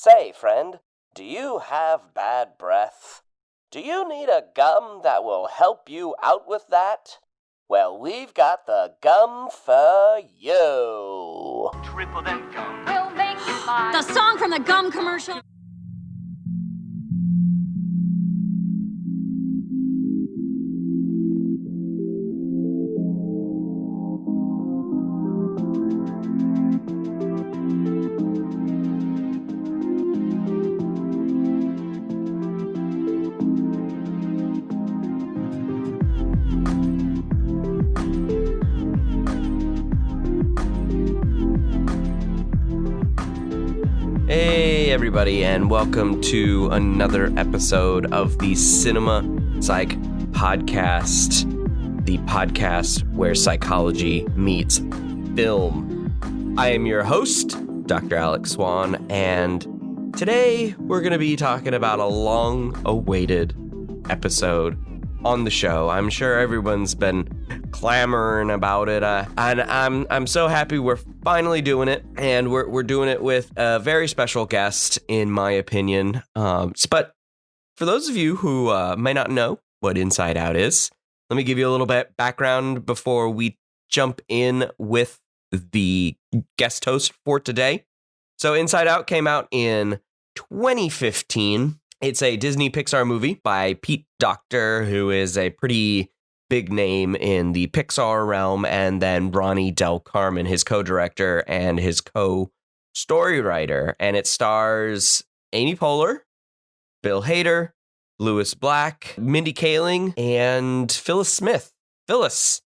Say, friend, do you have bad breath? Do you need a gum that will help you out with that? Well, we've got the gum for you. Triple them gum. We'll make you fine. The song from the gum commercial. Hey everybody, and welcome to another episode of the Cinema Psych Podcast, the podcast where psychology meets film. I am your host, Dr. Alex Swan, and today we're going to be talking about a long-awaited episode on the show. I'm sure everyone's been clamoring about it, and I'm so happy we're finally doing it, and we're doing it with a very special guest, in my opinion. But for those of you who may not know what Inside Out is, let me give you a little bit background before we jump in with the guest host for today. So Inside Out came out in 2015. It's a Disney Pixar movie by Pete Docter, who is a pretty big name in the Pixar realm, and then Ronnie Del Carmen, his co-director and his co-story writer. And it stars Amy Poehler, Bill Hader, Louis Black, Mindy Kaling, and Phyllis Smith. Phyllis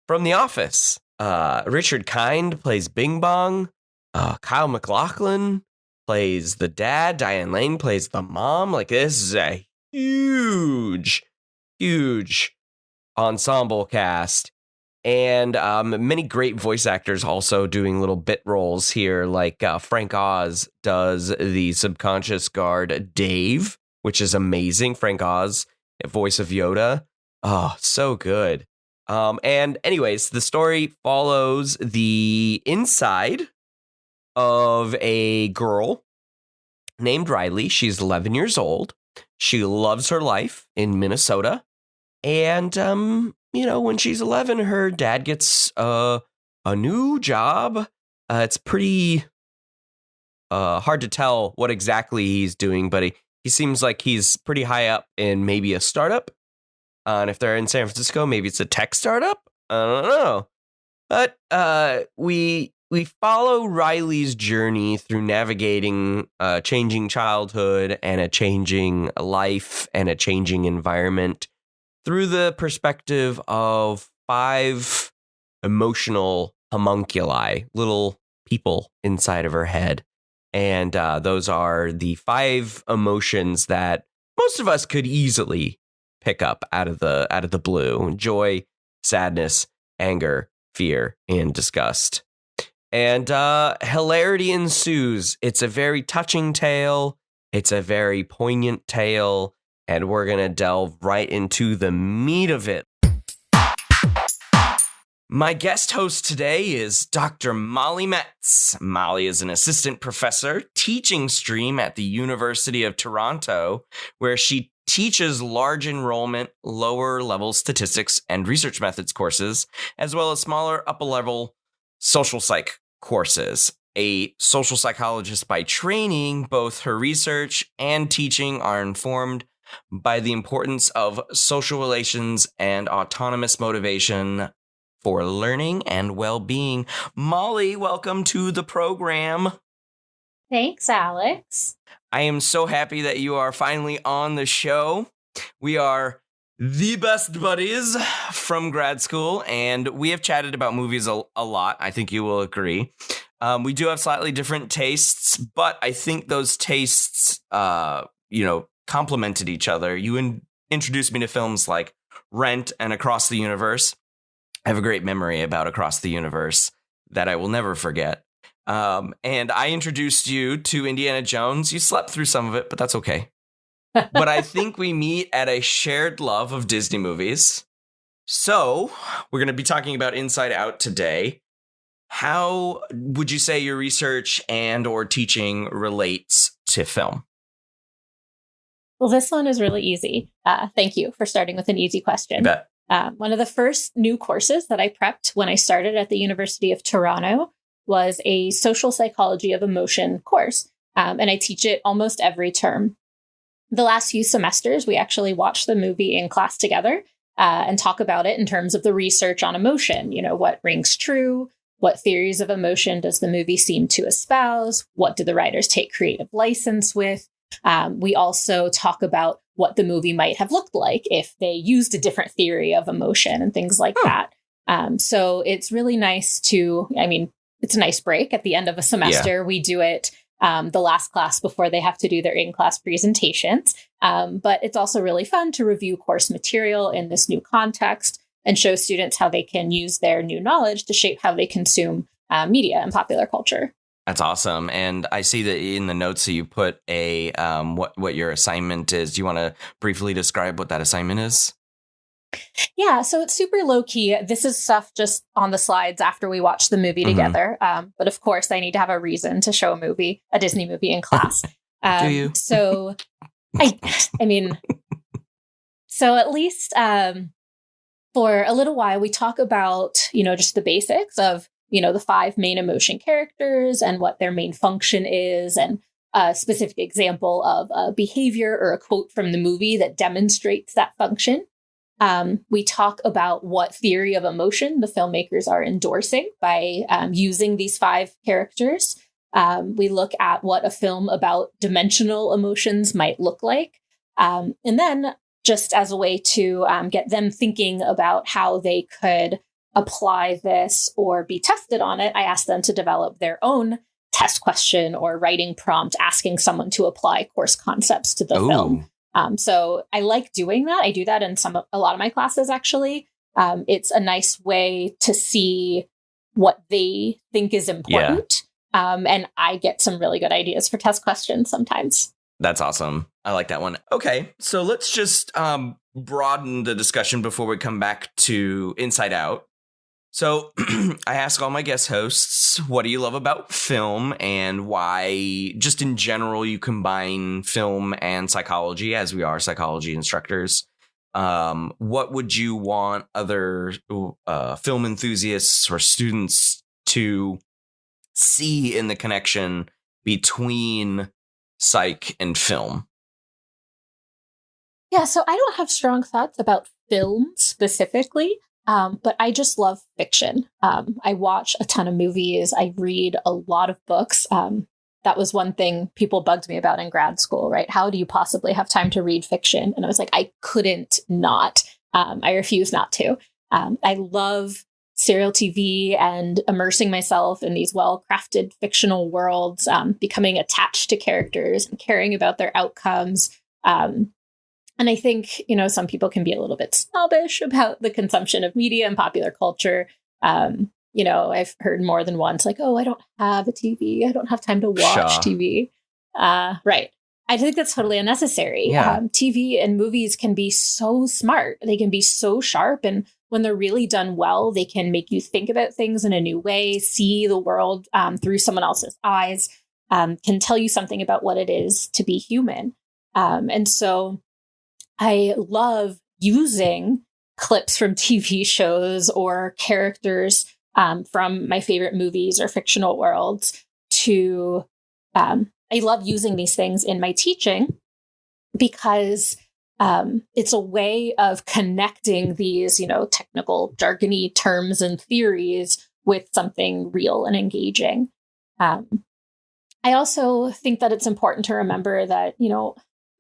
from The Office. Richard Kind plays Bing Bong. Kyle MacLachlan plays the dad. Diane Lane plays the mom. Like, this is a huge ensemble cast, and many great voice actors also doing little bit roles here, like Frank Oz does the subconscious guard Dave, which is amazing. Frank Oz, voice of Yoda. Oh, so good. And anyways, the story follows the inside of a girl named Riley. She's 11 years old. She loves her life in Minnesota. And, when she's 11, her dad gets a new job. It's pretty hard to tell what exactly he's doing, but he seems like he's pretty high up in maybe a startup. And if they're in San Francisco, maybe it's a tech startup. I don't know. But we follow Riley's journey through navigating a changing childhood and a changing life and a changing environment through the perspective of 5 emotional homunculi, little people inside of her head. And those are the 5 emotions that most of us could easily pick up out of the blue: joy, sadness, anger, fear, and disgust. And hilarity ensues. It's a very touching tale. It's a very poignant tale. And we're going to delve right into the meat of it. My guest host today is Dr. Molly Metz. Molly is an assistant professor teaching stream at the University of Toronto, where she teaches large enrollment, lower level statistics and research methods courses, as well as smaller upper level social psych courses. A social psychologist by training, both her research and teaching are informed by the importance of social relations and autonomous motivation for learning and well-being. Molly, welcome to the program. Thanks, Alex. I am so happy that you are finally on the show. We are the best buddies from grad school, and we have chatted about movies a lot. I think you will agree. We do have slightly different tastes, but I think those tastes, complemented each other. You introduced me to films like Rent and Across the Universe. I have a great memory about Across the Universe that I will never forget. And I introduced you to Indiana Jones. You slept through some of it, but that's okay. But I think we meet at a shared love of Disney movies. So we're going to be talking about Inside Out today. How would you say your research and or teaching relates to film? Well, this one is really easy. Thank you for starting with an easy question. You bet. One of the first new courses that I prepped when I started at the University of Toronto was a social psychology of emotion course. And I teach it almost every term. The last few semesters, we actually watch the movie in class together and talk about it in terms of the research on emotion. You know, what rings true? What theories of emotion does the movie seem to espouse? What do the writers take creative license with? We also talk about what the movie might have looked like if they used a different theory of emotion and things like that. So it's really nice it's a nice break at the end of a semester. Yeah. We do it the last class before they have to do their in-class presentations. But it's also really fun to review course material in this new context and show students how they can use their new knowledge to shape how they consume media and popular culture. That's awesome. And I see that in the notes that you put a what your assignment is. Do you want to briefly describe what that assignment is? Yeah, so it's super low key. This is stuff just on the slides after we watch the movie together. But of course, I need to have a reason to show a Disney movie in class. Do you? So, so at least for a little while, we talk about, just the basics of, the 5 main emotion characters and what their main function is, and a specific example of a behavior or a quote from the movie that demonstrates that function. We talk about what theory of emotion the filmmakers are endorsing by using these 5 characters. We look at what a film about dimensional emotions might look like. And then, just as a way to get them thinking about how they could apply this or be tested on it, I asked them to develop their own test question or writing prompt asking someone to apply course concepts to the film. So I like doing that. I do that in a lot of my classes, actually. It's a nice way to see what they think is important. Yeah. And I get some really good ideas for test questions sometimes. That's awesome. I like that one. Okay, so let's just broaden the discussion before we come back to Inside Out. So I ask all my guest hosts, what do you love about film and why, just in general, you combine film and psychology, as we are psychology instructors. What would you want other film enthusiasts or students to see in the connection between psych and film? Yeah, so I don't have strong thoughts about film specifically. But I just love fiction. I watch a ton of movies. I read a lot of books. That was one thing people bugged me about in grad school, right? How do you possibly have time to read fiction? And I was like, I couldn't not. I refuse not to. I love serial TV and immersing myself in these well-crafted fictional worlds, becoming attached to characters and caring about their outcomes. And I think, some people can be a little bit snobbish about the consumption of media and popular culture. I've heard more than once, like, oh, I don't have a TV. I don't have time to watch TV. Right. I think that's totally unnecessary. Yeah. TV and movies can be so smart. They can be so sharp. And when they're really done well, they can make you think about things in a new way, see the world through someone else's eyes, can tell you something about what it is to be human. And so I love using clips from TV shows or characters from my favorite movies or fictional worlds to, I love using these things in my teaching because it's a way of connecting these, technical jargony terms and theories with something real and engaging. I also think that it's important to remember that,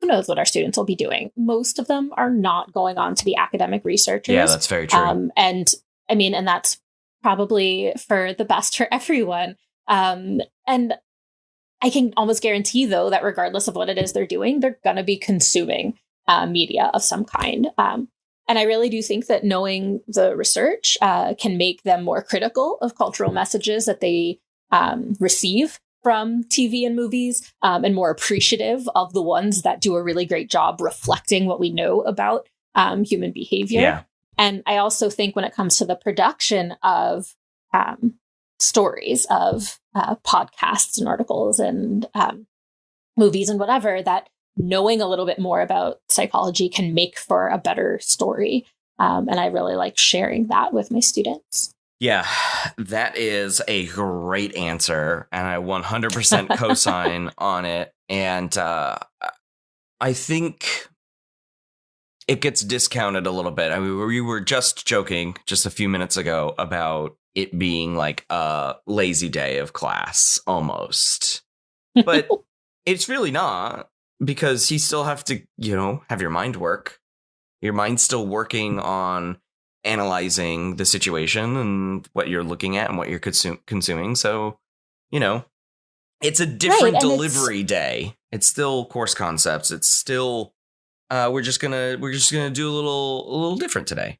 who knows what our students will be doing? Most of them are not going on to be academic researchers. Yeah, that's very true. And that's probably for the best for everyone. And I can almost guarantee, though, that regardless of what it is they're doing, they're going to be consuming media of some kind. And I really do think that knowing the research can make them more critical of cultural messages that they receive from TV and movies, and more appreciative of the ones that do a really great job reflecting what we know about human behavior. Yeah. And I also think when it comes to the production of stories, of podcasts and articles and movies and whatever, that knowing a little bit more about psychology can make for a better story. And I really like sharing that with my students. Yeah, that is a great answer, and I 100% co-sign on it. And I think it gets discounted a little bit. I mean, we were just joking just a few minutes ago about it being like a lazy day of class almost, but it's really not, because you still have to, have your mind work. Your mind's still working on analyzing the situation and what you're looking at and what you're consuming. So, it's a different delivery day. It's still course concepts. It's still we're just gonna do a little different today.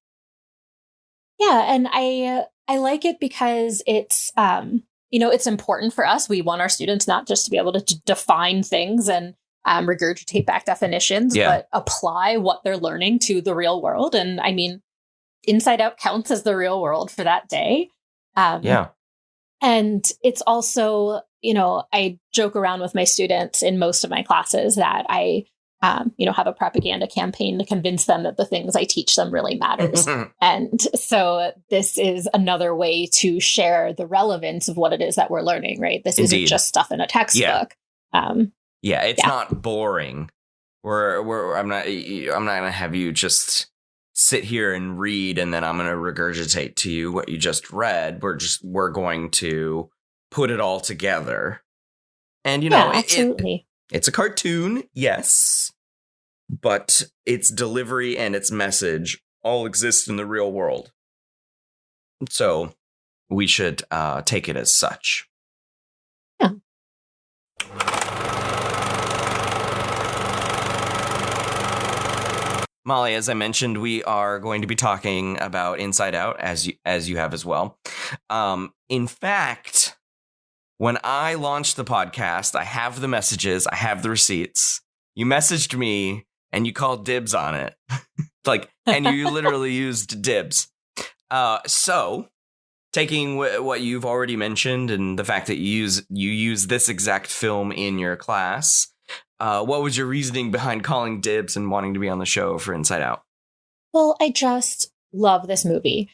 Yeah, and I like it because it's it's important for us. We want our students not just to be able to define things and regurgitate back definitions, but apply what they're learning to the real world. And I mean, Inside Out counts as the real world for that day. And it's also, I joke around with my students in most of my classes that I, have a propaganda campaign to convince them that the things I teach them really matters. And so this is another way to share the relevance of what it is that we're learning, right? This isn't just stuff in a textbook. It's not boring. I'm not going to have you just sit here and read and then I'm going to regurgitate to you what you just read. We're going to put it all together. And, absolutely. It's a cartoon, yes, but its delivery and its message all exist in the real world. So we should take it as such. Yeah. Molly, as I mentioned, we are going to be talking about Inside Out, as you have as well. In fact, when I launched the podcast, I have the messages, I have the receipts. You messaged me and you called dibs on it. And you literally used dibs. So taking what you've already mentioned and the fact that you use this exact film in your class, what was your reasoning behind calling dibs and wanting to be on the show for Inside Out? Well, I just love this movie.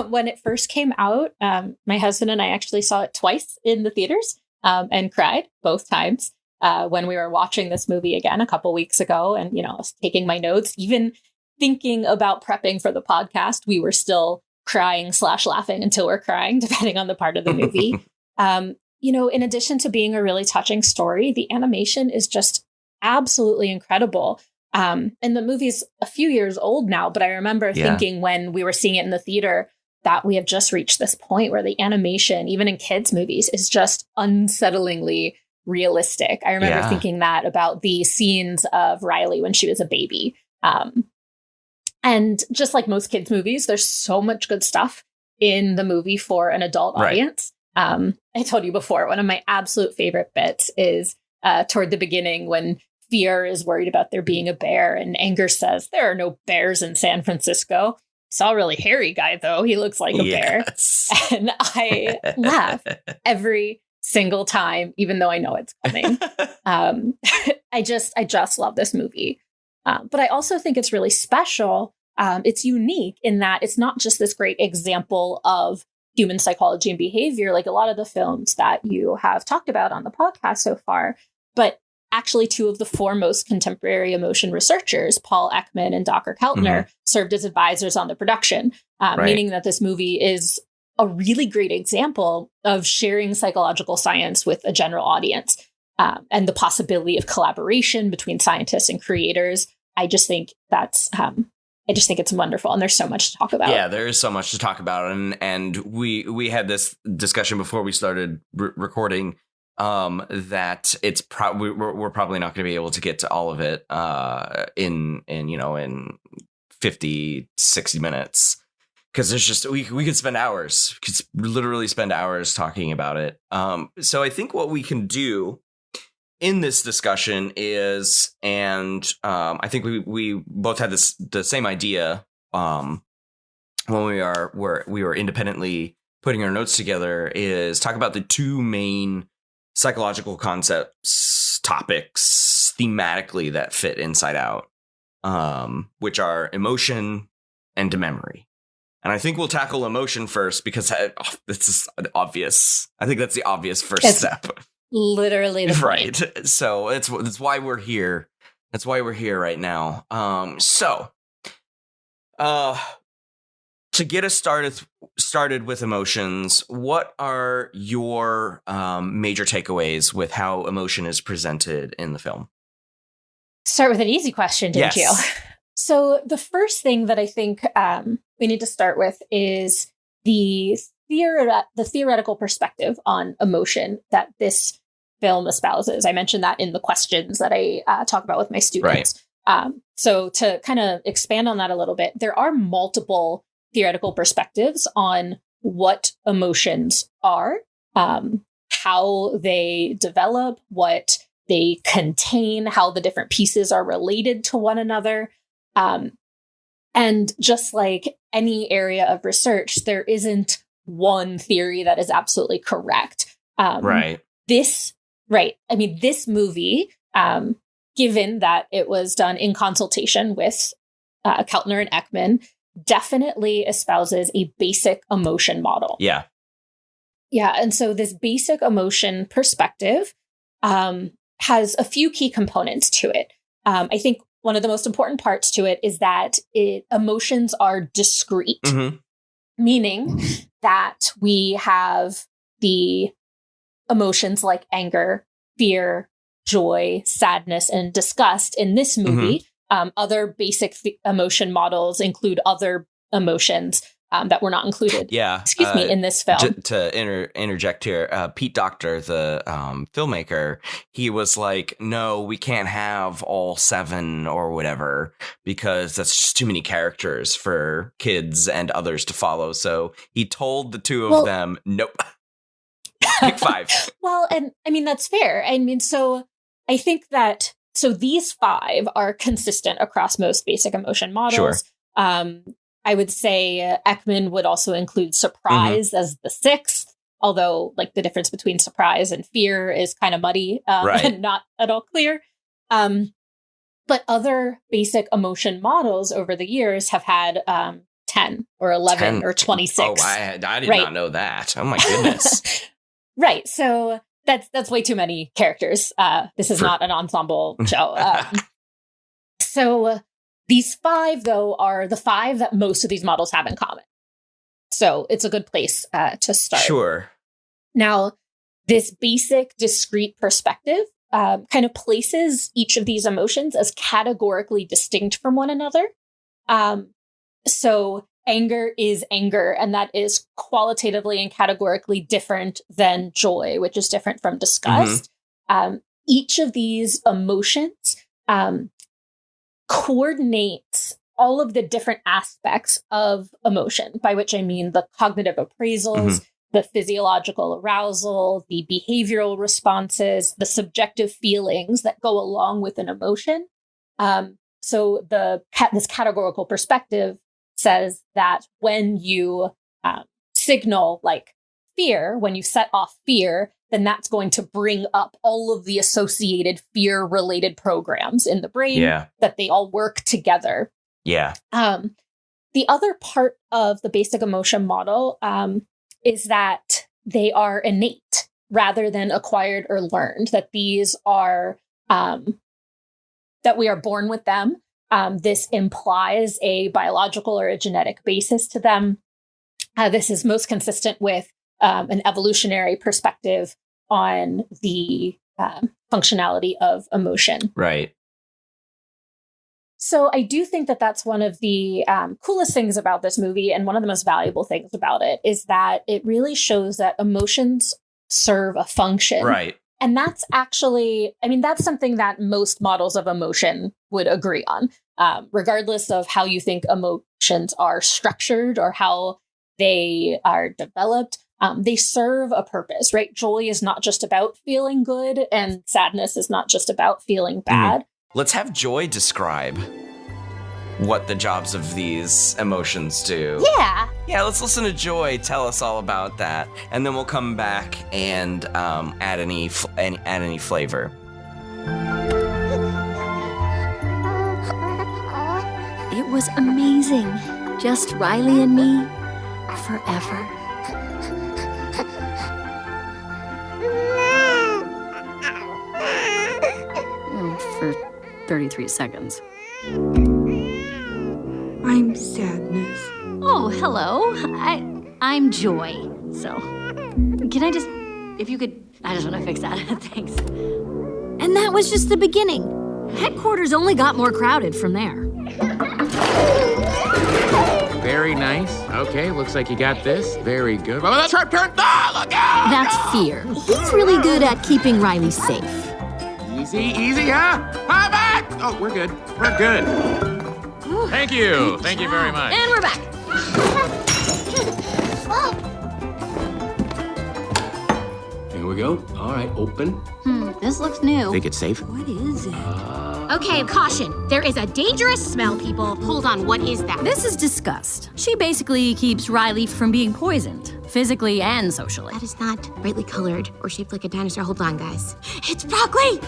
When it first came out, my husband and I actually saw it twice in the theaters and cried both times when we were watching this movie again a couple weeks ago. And, I was taking my notes, even thinking about prepping for the podcast. We were still crying / laughing until we're crying, depending on the part of the movie. In addition to being a really touching story, the animation is just absolutely incredible. And the movie's a few years old now, but I remember thinking when we were seeing it in the theater that we have just reached this point where the animation, even in kids' movies, is just unsettlingly realistic. I remember thinking that about the scenes of Riley when she was a baby. And just like most kids' movies, there's so much good stuff in the movie for an adult audience. I told you before, one of my absolute favorite bits is toward the beginning when Fear is worried about there being a bear and Anger says, "There are no bears in San Francisco. Saw a really hairy guy, though. He looks like a bear." And I laugh every single time, even though I know it's coming. I just love this movie. But I also think it's really special. It's unique in that it's not just this great example of human psychology and behavior, like a lot of the films that you have talked about on the podcast so far, but actually two of the foremost contemporary emotion researchers, Paul Ekman and Dr. Keltner, served as advisors on the production, meaning that this movie is a really great example of sharing psychological science with a general audience and the possibility of collaboration between scientists and creators. I just think it's wonderful. And there's so much to talk about. Yeah, there is so much to talk about. And we had this discussion before we started recording that it's we're probably not going to be able to get to all of it in 50, 60 minutes. Because there's just we could spend hours. We could literally spend hours talking about it. So I think what we can do in this discussion is, and I think we both had the same idea when we were independently putting our notes together, is talk about the two main psychological concepts topics thematically that fit Inside Out, which are emotion and memory. And I think we'll tackle emotion first because this is obvious. I think that's the obvious first step. Literally the right. point. So that's why we're here. That's why we're here right now. To get us started with emotions, what are your major takeaways with how emotion is presented in the film? Start with an easy question, didn't you? So the first thing that I think we need to start with is the theoretical perspective on emotion that this film espouses. I mentioned that in the questions that I talk about with my students. Right. So to kind of expand on that a little bit, there are multiple theoretical perspectives on what emotions are, how they develop, what they contain, how the different pieces are related to one another. And just like any area of research, there isn't one theory that is absolutely correct. Right. This movie, given that it was done in consultation with Keltner and Ekman, definitely espouses a basic emotion model. Yeah. Yeah. And so this basic emotion perspective has a few key components to it. I think one of the most important parts to it is that emotions are discrete, meaning that we have the emotions like anger, fear, joy, sadness, and disgust in this movie. Other basic emotion models include other emotions that were not included. Yeah. In this film. To interject here, Pete Docter, the filmmaker, he was like, no, we can't have all 7 or whatever because that's just too many characters for kids and others to follow. So he told the 2 of them, nope, pick 5. Well, and I mean, that's fair. I mean, so I think that these 5 are consistent across most basic emotion models. Sure. I would say Ekman would also include surprise as the 6th, although like the difference between surprise and fear is kind of muddy and not at all clear. But other basic emotion models over the years have had 10 or 11 or 26. Oh, I did not know that. Oh, my goodness. Right. So that's way too many characters. This is not an ensemble show. So these 5, though, are the 5 that most of these models have in common. So it's a good place to start. Sure. Now, this basic discrete perspective kind of places each of these emotions as categorically distinct from one another. So anger is anger, and that is qualitatively and categorically different than joy, which is different from disgust. Each of these emotions coordinates all of the different aspects of emotion, by which I mean the cognitive appraisals, the physiological arousal, the behavioral responses, the subjective feelings that go along with an emotion. So this categorical perspective says that when you signal like fear, when you set off fear, then that's going to bring up all of the associated fear-related programs in the brain that they all work together. Yeah. The other part of the basic emotion model is that they are innate rather than acquired or learned, that these are, that we are born with them. This implies a biological or a genetic basis to them. This is most consistent with an evolutionary perspective on the functionality of emotion. Right. So I do think that that's one of the coolest things about this movie, and one of the most valuable things about it is that it really shows that emotions serve a function. Right. And that's actually, I mean, that's something that most models of emotion would agree on, regardless of how you think emotions are structured or how they are developed. They serve a purpose, right? Joy is not just about feeling good, and sadness is not just about feeling bad. Let's have Joy describe what the jobs of these emotions do. Yeah, let's listen to Joy tell us all about that, and then we'll come back and add any flavor. It was amazing. Just Riley and me forever. For 33 seconds. I'm Sadness. Oh, hello. I'm Joy. So, can I just, if you could, I just want to fix that. Thanks. And that was just the beginning. Headquarters only got more crowded from there. Very nice. Okay, looks like you got this. Very good. Oh, that's our turn. Oh, look out! That's Fear. He's really good at keeping Riley safe. Easy, huh? How back? Oh, we're good. We're good. Thank you. Thank you very much. And we're back. Here we go. All right, open. This looks new. Think it's safe? What is it? Okay, caution. There is a dangerous smell, people. Hold on, what is that? This is disgust. She basically keeps Riley from being poisoned, physically and socially. That is not brightly colored or shaped like a dinosaur. Hold on, guys. It's broccoli!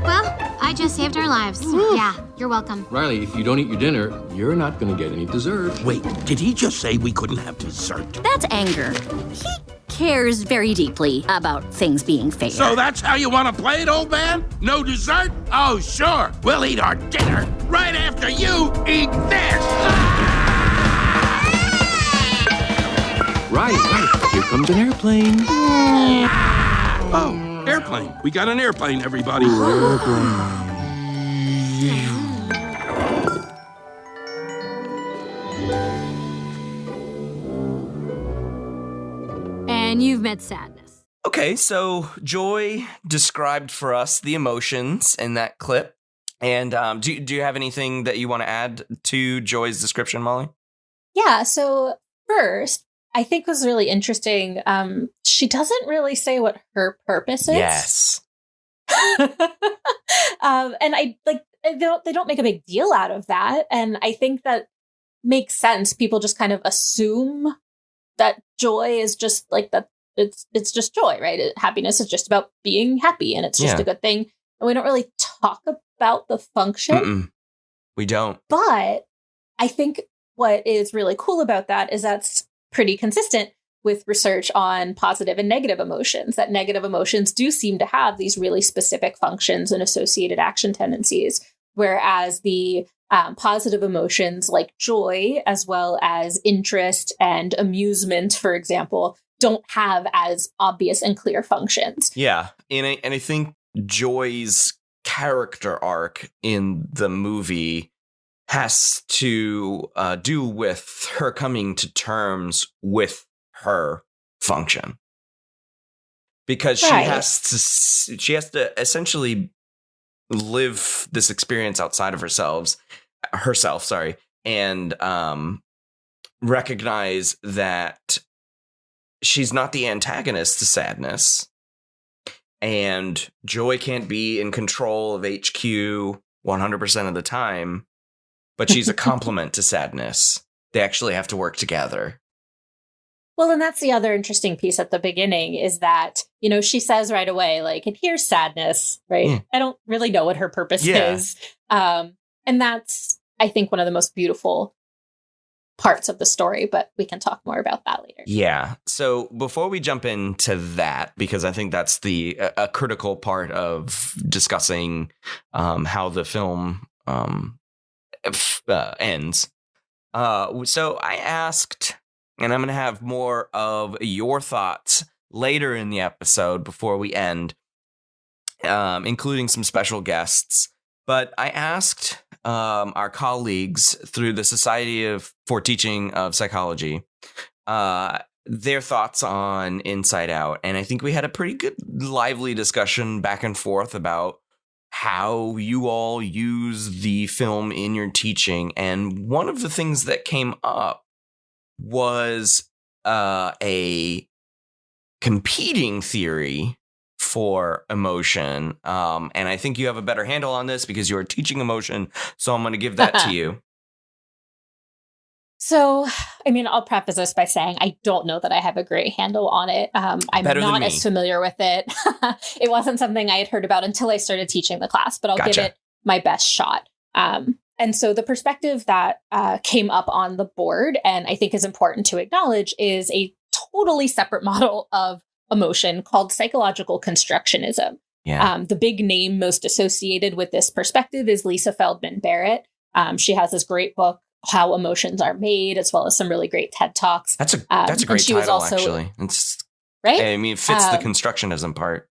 Well, I just saved our lives. Yeah, you're welcome. Riley, if you don't eat your dinner, you're not going to get any dessert. Wait, did he just say we couldn't have dessert? That's anger. He cares very deeply about things being fair. So that's how you want to play it, old man? No dessert? Oh, sure. We'll eat our dinner right after you eat this. Riley, here comes an airplane. Oh, airplane. We got an airplane, everybody. And you've met Sadness. Okay, so Joy described for us the emotions in that clip. And do you have anything that you want to add to Joy's description, Molly? Yeah, so first, I think was really interesting. She doesn't really say what her purpose is. Yes. And I like they don't make a big deal out of that. And I think that makes sense. People just kind of assume that joy is just like that. It's just joy, right? Happiness is just about being happy, and it's just a good thing. And we don't really talk about the function. We don't. But I think what is really cool about that is that's pretty consistent with research on positive and negative emotions, that negative emotions do seem to have these really specific functions and associated action tendencies, whereas the positive emotions like joy, as well as interest and amusement, for example, don't have as obvious and clear functions. Yeah. And I think Joy's character arc in the movie has to do with her coming to terms with her function. Because she has to essentially live this experience outside of herself, and recognize that she's not the antagonist to sadness, and Joy can't be in control of HQ 100% of the time, but she's a complement to sadness. They actually have to work together. Well, and that's the other interesting piece at the beginning is that, you know, she says right away, like, and here's sadness, right? Yeah. I don't really know what her purpose is. And that's, I think, one of the most beautiful parts of the story, but we can talk more about that later. Yeah. So before we jump into that, because I think that's a critical part of discussing how the film ends. So I asked, and I'm going to have more of your thoughts later in the episode before we end, including some special guests. But I asked our colleagues through the Society for Teaching of Psychology their thoughts on Inside Out. And I think we had a pretty good, lively discussion back and forth about how you all use the film in your teaching. And one of the things that came up was a competing theory for emotion. And I think you have a better handle on this because you're teaching emotion. So I'm going to give that to you. So, I mean, I'll preface this by saying I don't know that I have a great handle on it. I'm Better than not me. as familiar with it. It wasn't something I had heard about until I started teaching the class, but I'll give it my best shot. And so the perspective that came up on the board, and I think is important to acknowledge, is a totally separate model of emotion called psychological constructionism. Yeah. The big name most associated with this perspective is Lisa Feldman Barrett. She has this great book, How Emotions Are Made, as well as some really great TED Talks. That's a great title, also, actually. It's, right? I mean, it fits the constructionism part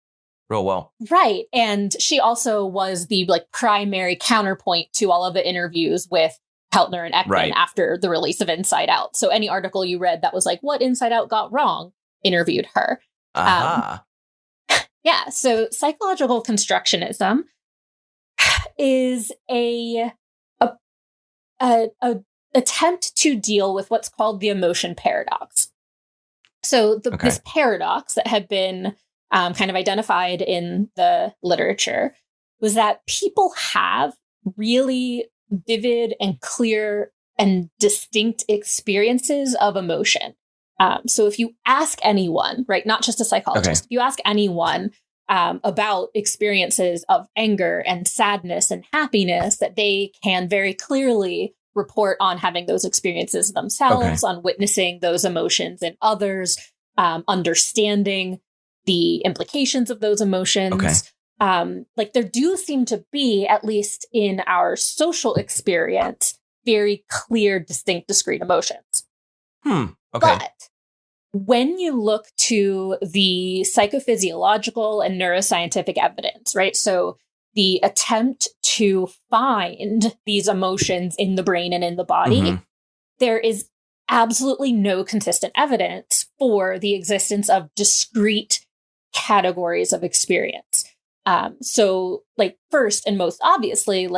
real well. Right. And she also was the primary counterpoint to all of the interviews with Peltner and Ekman after the release of Inside Out. So any article you read that was like, what Inside Out got wrong, interviewed her. Yeah. So psychological constructionism is a attempt to deal with what's called the emotion paradox. So this paradox that had been kind of identified in the literature was that people have really vivid and clear and distinct experiences of emotion. So if you ask anyone, right, not just a psychologist, if you ask anyone about experiences of anger and sadness and happiness, that they can very clearly report on having those experiences themselves, on witnessing those emotions in others, understanding the implications of those emotions. There do seem to be, at least in our social experience, very clear, distinct, discrete emotions. But when you look to the psychophysiological and neuroscientific evidence, right? So the attempt to find these emotions in the brain and in the body, there is absolutely no consistent evidence for the existence of discrete categories of experience. So first and most obviously,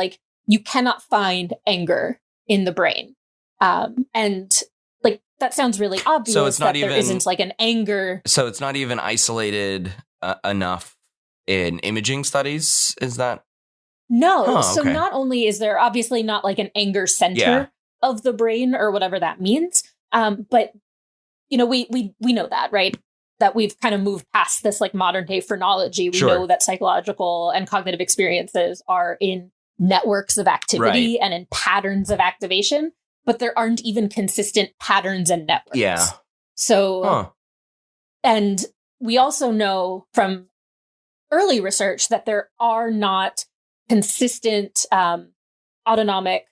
you cannot find anger in the brain. And that sounds really obvious. So it's not there isn't an anger. So it's not even isolated enough in imaging studies, is that? No. So not only is there obviously not an anger center of the brain or whatever that means, but we know that, right? That we've kind of moved past this modern day phrenology. We know that psychological and cognitive experiences are in networks of activity and in patterns of activation, but there aren't even consistent patterns and networks. Yeah. So, and we also know from early research that there are not consistent autonomic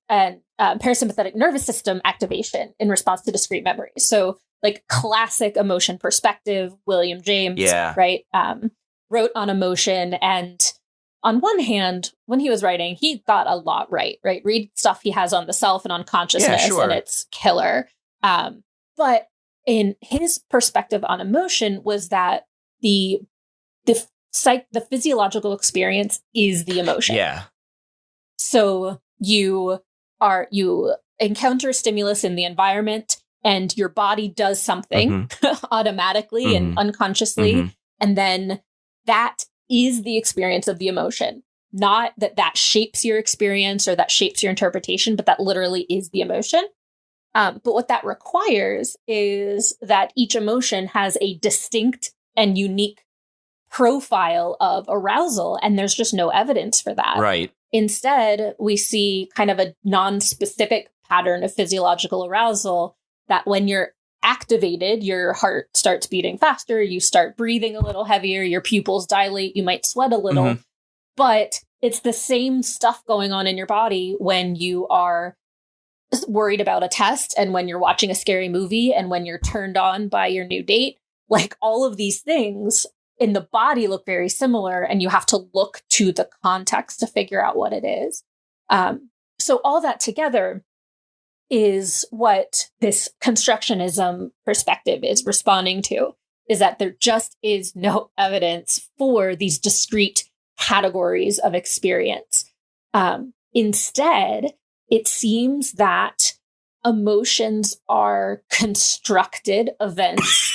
and parasympathetic nervous system activation in response to discrete memories. So classic emotion perspective, William James, right, wrote on emotion. And on one hand, when he was writing, he got a lot right? Read stuff he has on the self and on consciousness, and it's killer. But in his perspective on emotion was that the physiological experience is the emotion. Yeah. So you encounter stimulus in the environment, and your body does something automatically and unconsciously. And then that is the experience of the emotion. Not that shapes your experience or that shapes your interpretation, but that literally is the emotion. But what that requires is that each emotion has a distinct and unique profile of arousal, and there's just no evidence for that. Right. Instead, we see kind of a non-specific pattern of physiological arousal that when you're activated, your heart starts beating faster, you start breathing a little heavier, your pupils dilate, you might sweat a little, but it's the same stuff going on in your body when you are worried about a test and when you're watching a scary movie and when you're turned on by your new date. All of these things in the body look very similar, and you have to look to the context to figure out what it is. So all that together is what this constructionism perspective is responding to, is that there just is no evidence for these discrete categories of experience. Instead, it seems that emotions are constructed events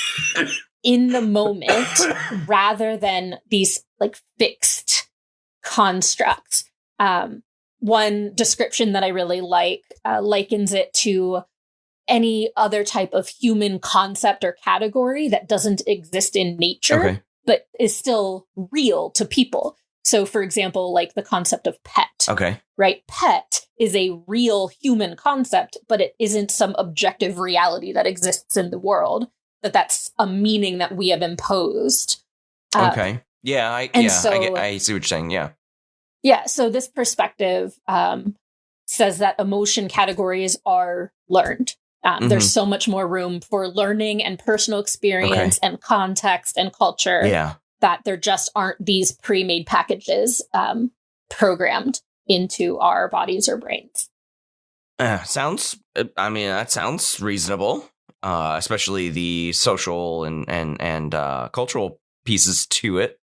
in the moment rather than these fixed constructs. One description that I really likens it to any other type of human concept or category that doesn't exist in nature, but is still real to people. So, for example, like the concept of pet. Okay. Right? Pet is a real human concept, but it isn't some objective reality that exists in the world. That's a meaning that we have imposed. Okay. Yeah, I see what you're saying. Yeah. Yeah. So this perspective says that emotion categories are learned. There's so much more room for learning and personal experience and context and culture. Yeah. That there just aren't these pre-made packages programmed into our bodies or brains. That sounds reasonable, especially the social and cultural pieces to it.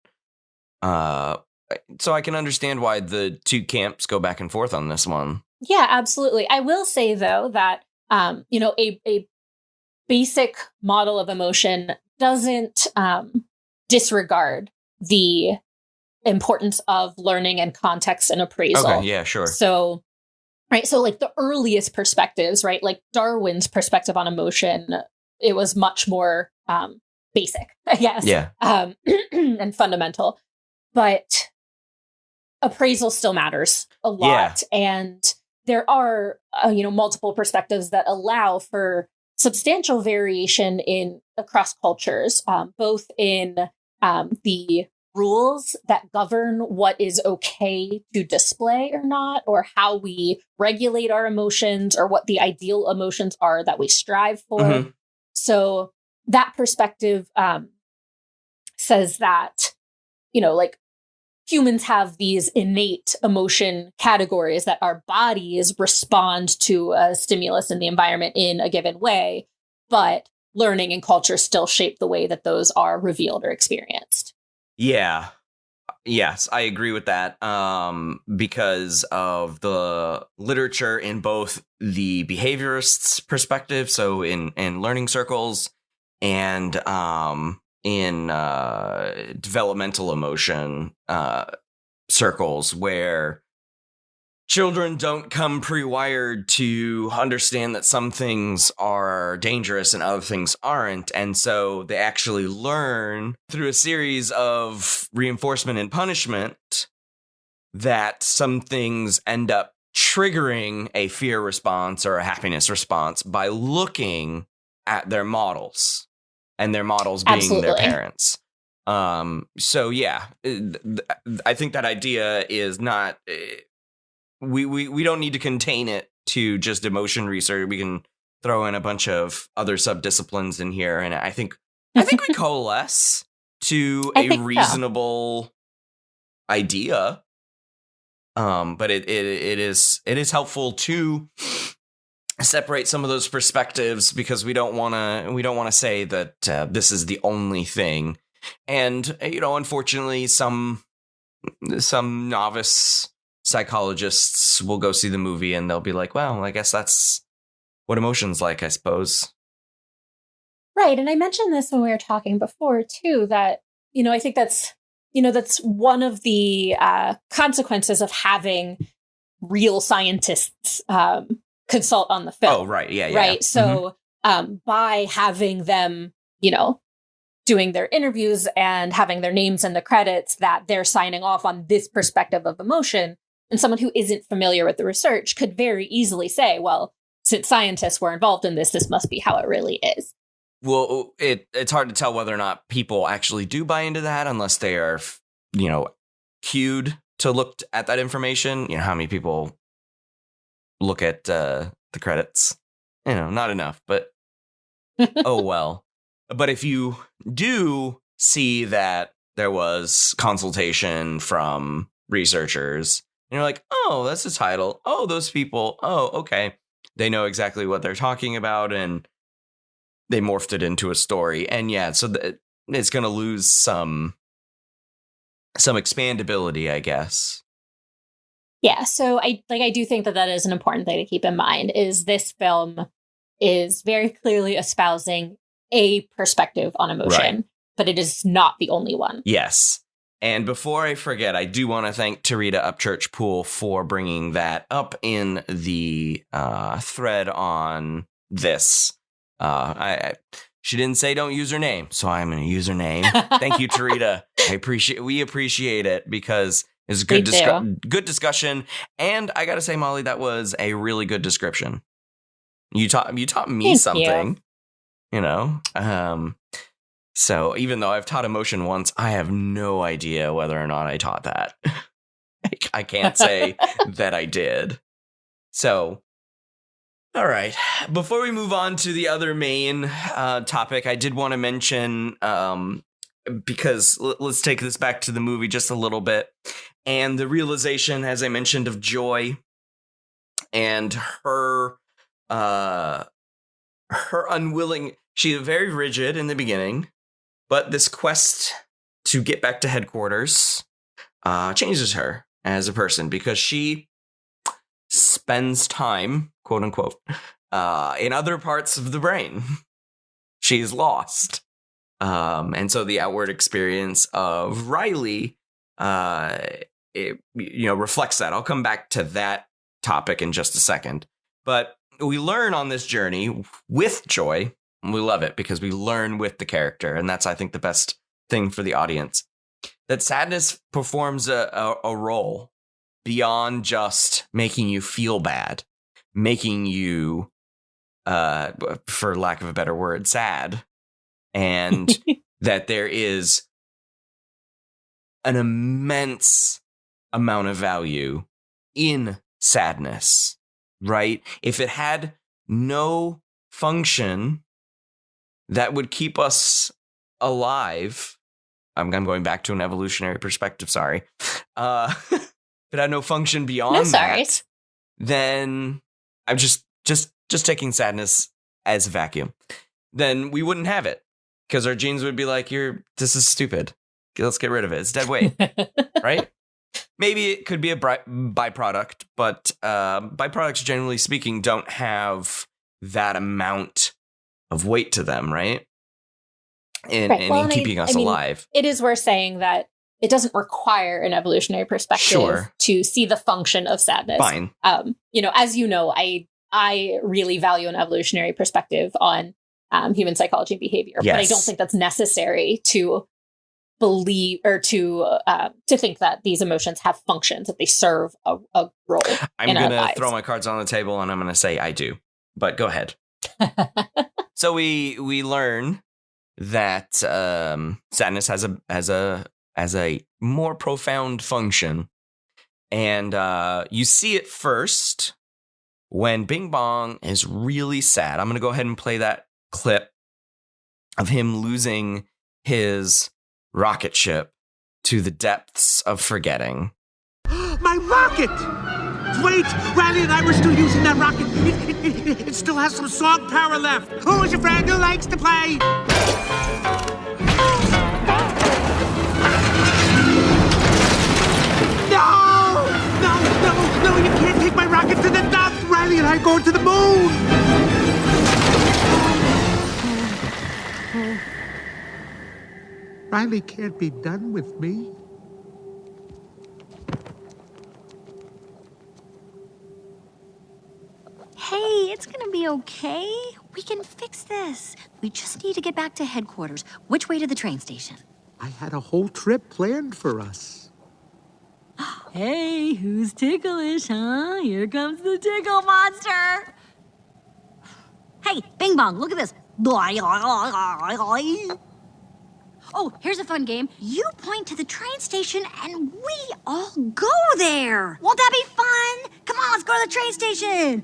So I can understand why the two camps go back and forth on this one. Yeah, absolutely. I will say, though, that, a basic model of emotion doesn't disregard the importance of learning and context and appraisal. Okay, yeah, sure. So, right. So like the earliest perspectives, right, like Darwin's perspective on emotion, it was much more basic, I guess. Yeah. And fundamental. But appraisal still matters a lot. Yeah. And there are, multiple perspectives that allow for substantial variation across cultures, both in the rules that govern what is okay to display or not, or how we regulate our emotions, or what the ideal emotions are that we strive for. So that perspective says that, humans have these innate emotion categories that our bodies respond to a stimulus in the environment in a given way, but learning and culture still shape the way that those are revealed or experienced. Yeah. Yes, I agree with that. Because of the literature in both the behaviorists' perspective, so in learning circles, and in developmental emotion circles, where children don't come pre-wired to understand that some things are dangerous and other things aren't. And so they actually learn through a series of reinforcement and punishment that some things end up triggering a fear response or a happiness response by looking at their models, and their models being their parents. So yeah, I think that idea is not... We don't need to contain it to just emotion research. We can throw in a bunch of other subdisciplines in here, and I think we coalesce to a reasonable idea. But it is helpful to separate some of those perspectives, because we don't want to say that this is the only thing. And unfortunately, some novice psychologists will go see the movie and they'll be like, well, I guess that's what emotion's like, I suppose. Right. And I mentioned this when we were talking before, too, that, I think that's one of the consequences of having real scientists consult on the film. Oh, right. Yeah. Right. So by having them, doing their interviews and having their names in the credits, that they're signing off on this perspective of emotion. And someone who isn't familiar with the research could very easily say, well, since scientists were involved in this, this must be how it really is. Well, it's hard to tell whether or not people actually do buy into that unless they are, cued to look at that information. How many people look at the credits? Not enough, but oh well. But if you do see that there was consultation from researchers, and you're like, oh, that's the title. Oh, those people. Oh, okay. They know exactly what they're talking about, and they morphed it into a story. And yeah, so it's going to lose some expandability, I guess. Yeah, so I do think that is an important thing to keep in mind, is this film is very clearly espousing a perspective on emotion, but it is not the only one. Yes. And before I forget, I do want to thank Tarita Upchurch Poole for bringing that up in the thread on this. She didn't say don't use her name, so I'm going to use her name. Thank you, Tarita. We appreciate it because it's good discussion. And I got to say, Molly, that was a really good description. You taught me Thank something, you know. So even though I've taught emotion once, I have no idea whether or not I taught that. I can't say that I did. So, all right. Before we move on to the other main topic, I did want to mention, because let's take this back to the movie just a little bit. And the realization, as I mentioned, of Joy and her unwilling. She's very rigid in the beginning, but this quest to get back to headquarters changes her as a person because she spends time, quote unquote, in other parts of the brain. She's lost. And so the outward experience of Riley, reflects that. I'll come back to that topic in just a second. But we learn on this journey with Joy, and we love it because we learn with the character. And that's, I think, the best thing for the audience. That sadness performs a role beyond just making you feel bad, making you, for lack of a better word, sad. And that there is an immense amount of value in sadness, right? If it had no function that would keep us alive, I'm going back to an evolutionary perspective, sorry. If it had no function beyond that, then I'm just taking sadness as a vacuum. Then we wouldn't have it because our genes would be like, this is stupid. Let's get rid of it. It's dead weight, right? Maybe it could be a byproduct, but byproducts, generally speaking, don't have that amount of weight to them, right? In keeping us alive. It is worth saying that it doesn't require an evolutionary perspective to see the function of sadness. Fine. As you know, I really value an evolutionary perspective on human psychology and behavior, but I don't think that's necessary to believe or to think that these emotions have functions, that they serve a role. I'm going to throw my cards on the table and I'm going to say I do, but go ahead. So we learn that sadness has a more profound function, and you see it first when Bing Bong is really sad. I'm going to go ahead and play that clip of him losing his rocket ship to the depths of forgetting. My rocket! Wait, Riley and I were still using that rocket. It still has some song power left. Who's your friend who likes to play? No, you can't take my rocket to the top. Riley and I are going to the moon. Riley can't be done with me. Hey, it's gonna be okay. We can fix this. We just need to get back to headquarters. Which way to the train station? I had a whole trip planned for us. Hey, who's ticklish, huh? Here comes the tickle monster. Hey, Bing Bong, look at this. Oh, here's a fun game. You point to the train station and we all go there. Won't that be fun? Come on, let's go to the train station.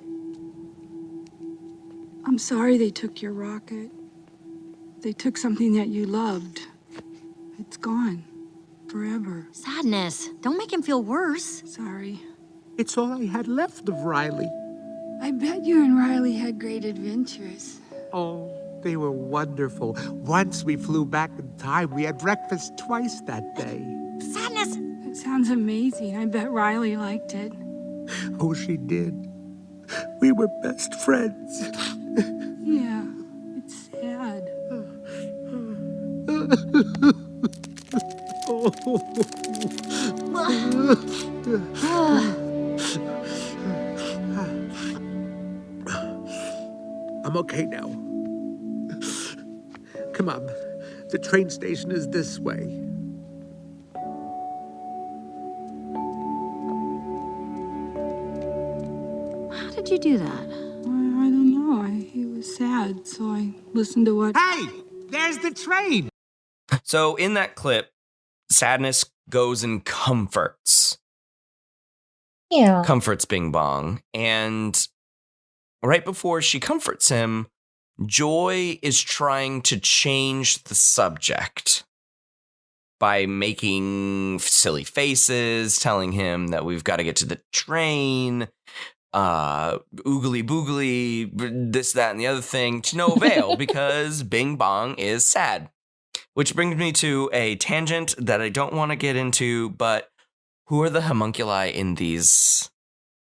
I'm sorry they took your rocket. They took something that you loved. It's gone. Forever. Sadness. Don't make him feel worse. Sorry. It's all I had left of Riley. I bet you and Riley had great adventures. Oh, they were wonderful. Once we flew back in time, we had breakfast twice that day. Sadness. It sounds amazing. I bet Riley liked it. Oh, she did. We were best friends. Yeah, it's sad. I'm okay now. Come on. The train station is this way. How did you do that? I don't know. He was sad, so I listened to what... Hey! There's the train! So in that clip, Sadness goes and comforts Bing Bong. And right before she comforts him, Joy is trying to change the subject by making silly faces, telling him that we've got to get to the train, oogly boogly, this, that, and the other thing, to no avail because Bing Bong is sad. Which brings me to a tangent that I don't want to get into, but who are the homunculi in these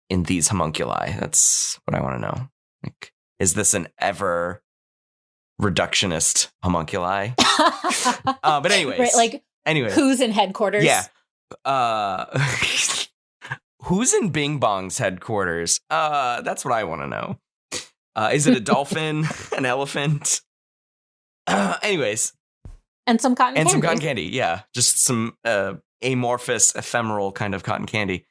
homunculi? That's what I want to know. Like, is this an ever reductionist homunculi? But anyways. Right, like, who's in headquarters? Yeah. Who's in Bing Bong's headquarters? That's what I want to know. Is it a dolphin? An elephant? Anyways. And some cotton candy. Some cotton candy, yeah. Just some amorphous, ephemeral kind of cotton candy.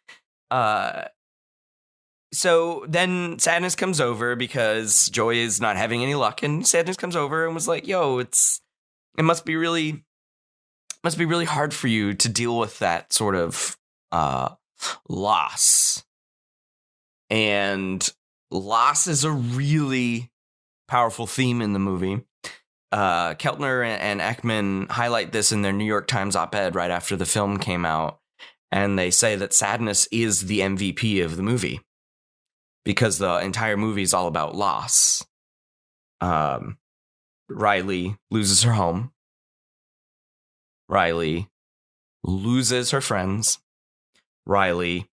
So then Sadness comes over because Joy is not having any luck, and Sadness comes over and was like, "Yo, it must be really hard for you to deal with that sort of loss." And loss is a really powerful theme in the movie. Keltner and Ekman highlight this in their New York Times op-ed right after the film came out, and they say that Sadness is the MVP of the movie because the entire movie is all about loss. Riley loses her home. Riley loses her friends. Riley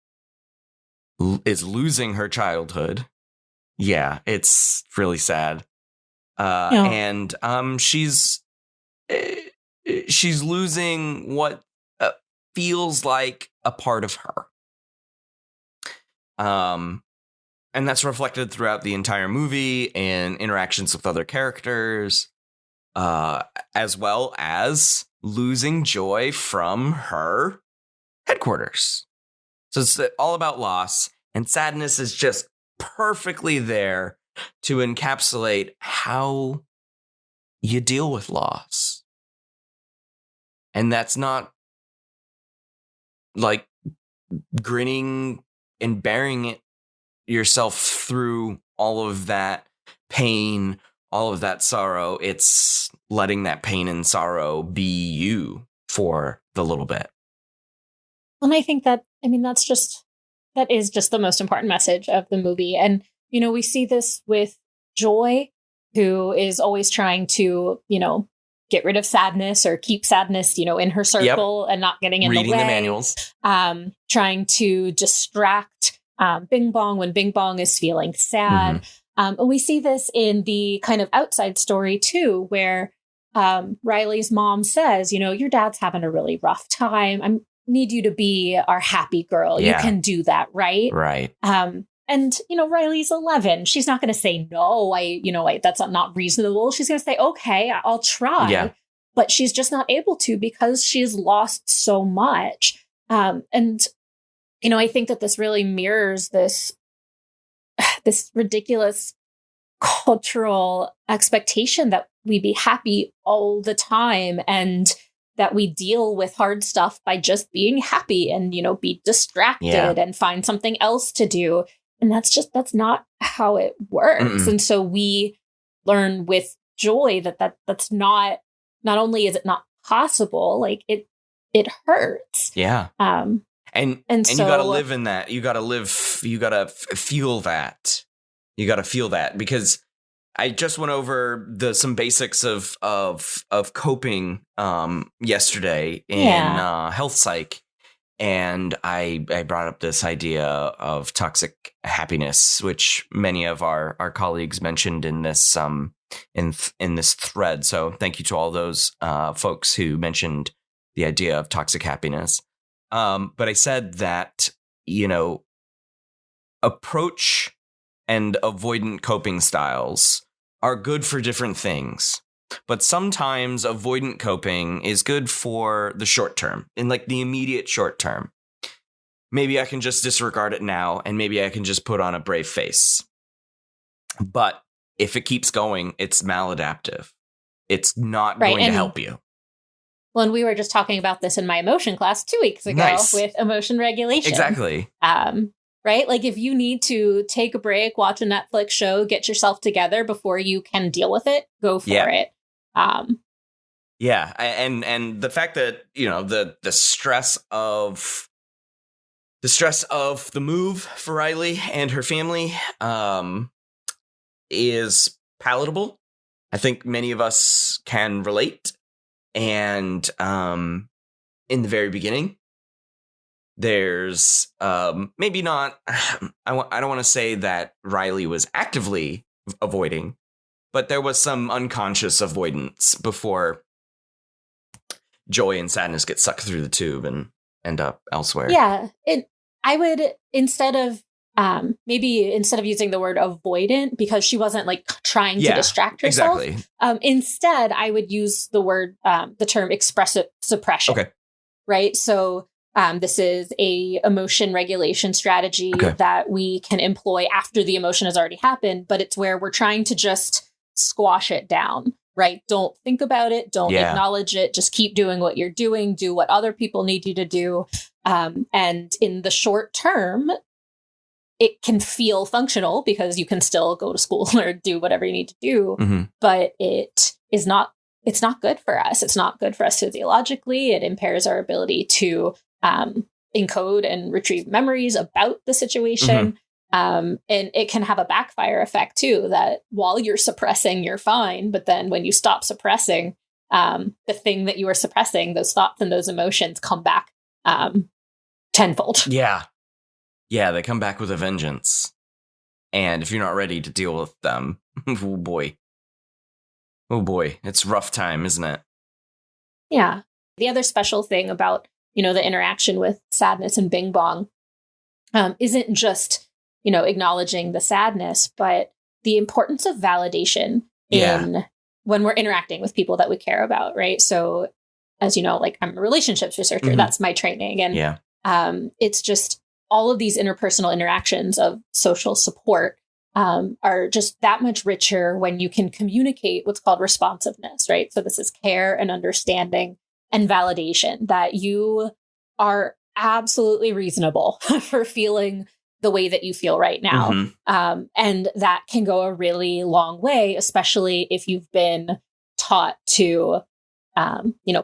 is losing her childhood. Yeah, it's really sad. And she's losing what feels like a part of her. And that's reflected throughout the entire movie and interactions with other characters, as well as losing Joy from her headquarters. So it's all about loss, and Sadness is just perfectly there to encapsulate how you deal with loss. And that's not like grinning and bearing it yourself through all of that pain, all of that sorrow. It's letting that pain and sorrow be you for the little bit. And I think that is just the most important message of the movie. And we see this with Joy, who is always trying to, get rid of sadness or keep sadness, in her circle and not getting in Reading the way. the manuals. Trying to distract Bing Bong when Bing Bong is feeling sad. And we see this in the kind of outside story, too, where Riley's mom says, your dad's having a really rough time. I need you to be our happy girl. Yeah. You can do that, right? Right. And, Riley's 11. She's not going to say, no, that's not reasonable. She's going to say, okay, I'll try. Yeah. But she's just not able to because she's lost so much. And, I think that this really mirrors this ridiculous cultural expectation that we be happy all the time and that we deal with hard stuff by just being happy and, be distracted and find something else to do. And that's not how it works. And so we learn with Joy that's not only is it not possible, like it hurts. Yeah. And so, you got to live in that. You got to feel that. You got to feel that, because I just went over some basics of coping yesterday in health psych. And I brought up this idea of toxic happiness, which many of our colleagues mentioned in this in this thread. So thank you to all those folks who mentioned the idea of toxic happiness. But I said that, approach and avoidant coping styles are good for different things. But sometimes avoidant coping is good for the short term, in like the immediate short term. Maybe I can just disregard it now, and maybe I can just put on a brave face. But if it keeps going, it's maladaptive. It's not going to help you. Well, and we were just talking about this in my emotion class 2 weeks ago with emotion regulation. Exactly. Right? Like if you need to take a break, watch a Netflix show, get yourself together before you can deal with it, go for it. Yeah. And the fact that, the stress of the move for Riley and her family is palatable. I think many of us can relate. And in the very beginning, there's maybe not. I don't want to say that Riley was actively avoiding, but there was some unconscious avoidance before joy and sadness get sucked through the tube and end up elsewhere. Yeah, I would instead of using the word avoidant, because she wasn't like trying to distract herself. Exactly. Instead, I would use the term expressive suppression. Okay. Right. So this is a emotion regulation strategy that we can employ after the emotion has already happened, but it's where we're trying to just squash it down. Right. Don't think about it. Don't acknowledge it. Just keep doing what you're doing. Do what other people need you to do. And in the short term, it can feel functional because you can still go to school or do whatever you need to do. But it's not good for us. It's not good for us physiologically. It impairs our ability to encode and retrieve memories about the situation. And it can have a backfire effect too, that while you're suppressing, you're fine. But then when you stop suppressing, the thing that you were suppressing, those thoughts and those emotions come back tenfold. Yeah. Yeah, they come back with a vengeance. And if you're not ready to deal with them, oh boy. Oh boy, it's rough time, isn't it? Yeah. The other special thing about, the interaction with sadness and Bing Bong isn't just, acknowledging the sadness, but the importance of validation in when we're interacting with people that we care about, right? So as you know, like I'm a relationships researcher, that's my training. And it's just all of these interpersonal interactions of social support are just that much richer when you can communicate what's called responsiveness, right? So this is care and understanding and validation that you are absolutely reasonable for feeling the way that you feel right now. And that can go a really long way, especially if you've been taught to,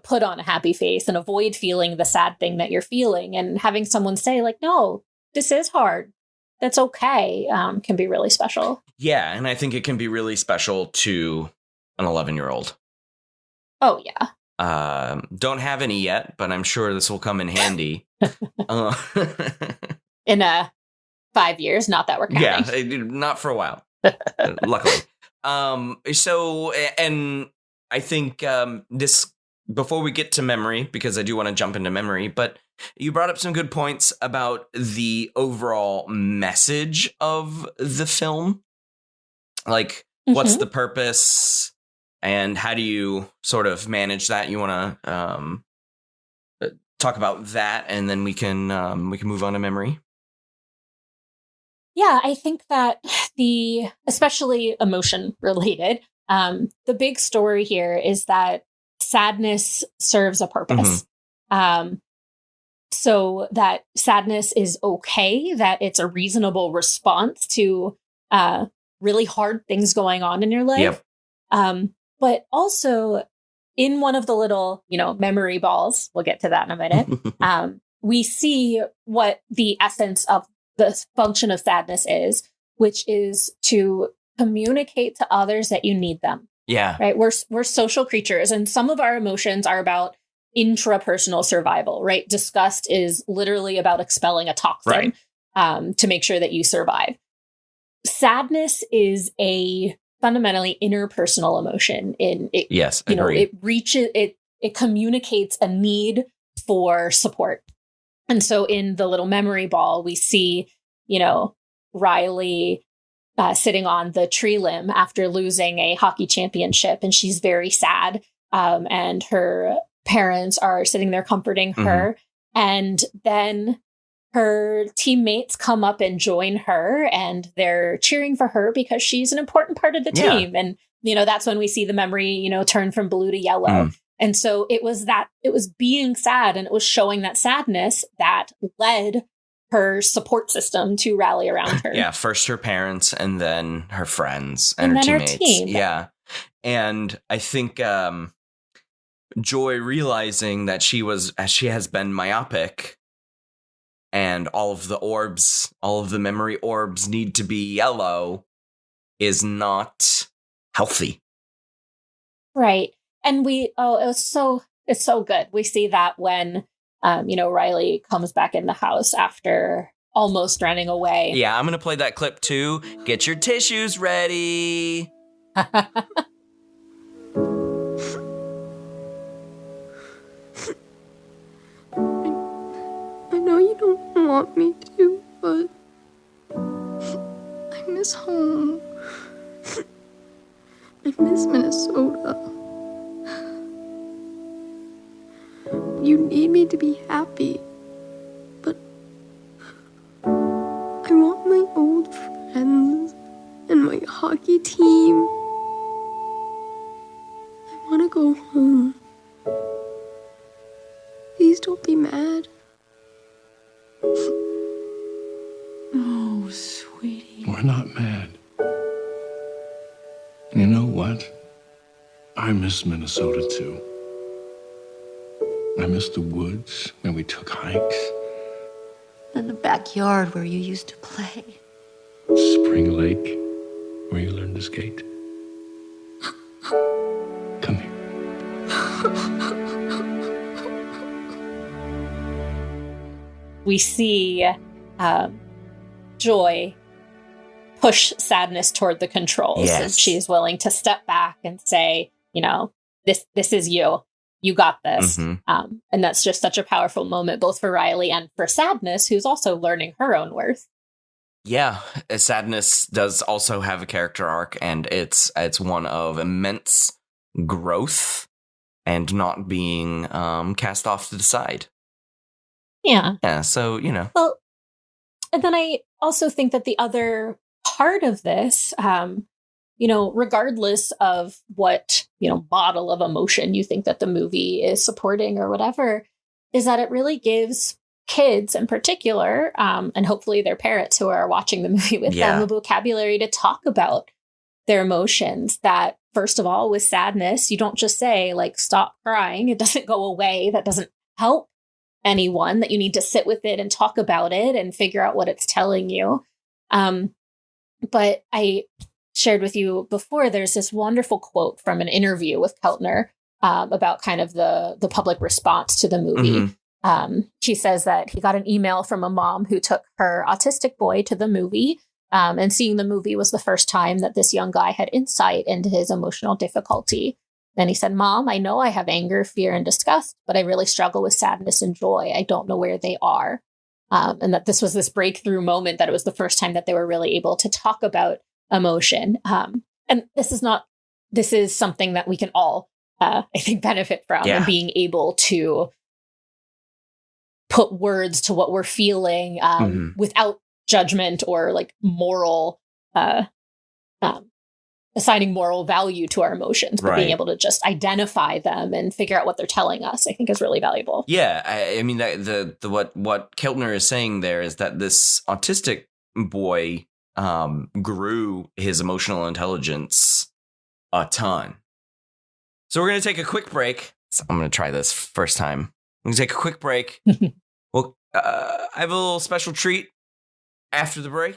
put on a happy face and avoid feeling the sad thing that you're feeling. And having someone say like, no, this is hard. That's okay. Can be really special. Yeah. And I think it can be really special to an 11-year-old. Oh, yeah. Don't have any yet, but I'm sure this will come in handy. In 5 years, not that we're counting. Yeah, not for a while, luckily. So, and I think this, before we get to memory, because I do want to jump into memory, but you brought up some good points about the overall message of the film. Like, what's the purpose and how do you sort of manage that? You want to talk about that, and then we can move on to memory. Yeah, I think that especially emotion related, the big story here is that sadness serves a purpose. So that sadness is okay, that it's a reasonable response to really hard things going on in your life. But also in one of the little, memory balls, we'll get to that in a minute, we see what the essence of the function of sadness is, which is to communicate to others that you need them. Yeah. Right. We're social creatures, and some of our emotions are about intrapersonal survival, right? Disgust is literally about expelling a toxin to make sure that you survive. Sadness is a fundamentally interpersonal emotion. Yes, I agree. It reaches, it communicates a need for support. And so in the little memory ball, we see, Riley sitting on the tree limb after losing a hockey championship, and she's very sad. And her parents are sitting there comforting her. And then her teammates come up and join her, and they're cheering for her because she's an important part of the team. And, that's when we see the memory, turn from blue to yellow. And so it was being sad, and it was showing that sadness that led her support system to rally around her. Yeah, first her parents, and then her friends and her teammates. Her team. Yeah. And I think Joy realizing that she has been myopic, and all of the memory orbs need to be yellow, is not healthy. Right. And it's so good. We see that when, Riley comes back in the house after almost running away. Yeah, I'm going to play that clip too. Get your tissues ready. I know you don't want me to, but I miss home. I miss Minnesota. You need me to be happy, but I want my old friends and my hockey team. I want to go home. Please don't be mad. Oh, sweetie. We're not mad. You know what? I miss Minnesota too. I miss the woods where we took hikes. And the backyard where you used to play. Spring Lake, where you learned to skate. Come here. We see Joy push sadness toward the controls. Yes. And she's willing to step back and say, this is you. You got this. And that's just such a powerful moment, both for Riley and for Sadness, who's also learning her own worth. Yeah, Sadness does also have a character arc, and it's one of immense growth and not being cast off to the side. Yeah. Yeah, so, Well, and then I also think that the other part of this, regardless of what, model of emotion you think that the movie is supporting or whatever, is that it really gives kids in particular, and hopefully their parents who are watching the movie with them, a vocabulary to talk about their emotions. That, first of all, with sadness, you don't just say, stop crying. It doesn't go away. That doesn't help anyone, that you need to sit with it and talk about it and figure out what it's telling you. But I shared with you before, there's this wonderful quote from an interview with Keltner about kind of the public response to the movie. She says that he got an email from a mom who took her autistic boy to the movie, and seeing the movie was the first time that this young guy had insight into his emotional difficulty. And he said, "Mom, I know I have anger, fear, and disgust, but I really struggle with sadness and joy. I don't know where they are." And that this was this breakthrough moment, that it was the first time that they were really able to talk about emotion. And this is something that we can all, I think, benefit from, and being able to put words to what we're feeling without judgment or moral, assigning moral value to our emotions, but being able to just identify them and figure out what they're telling us, I think, is really valuable. Yeah, I mean, what Keltner is saying there is that this autistic boy grew his emotional intelligence a ton. So we're going to take a quick break. So I'm going to try this first time. I'm going to take a quick break. Well, I have a little special treat after the break.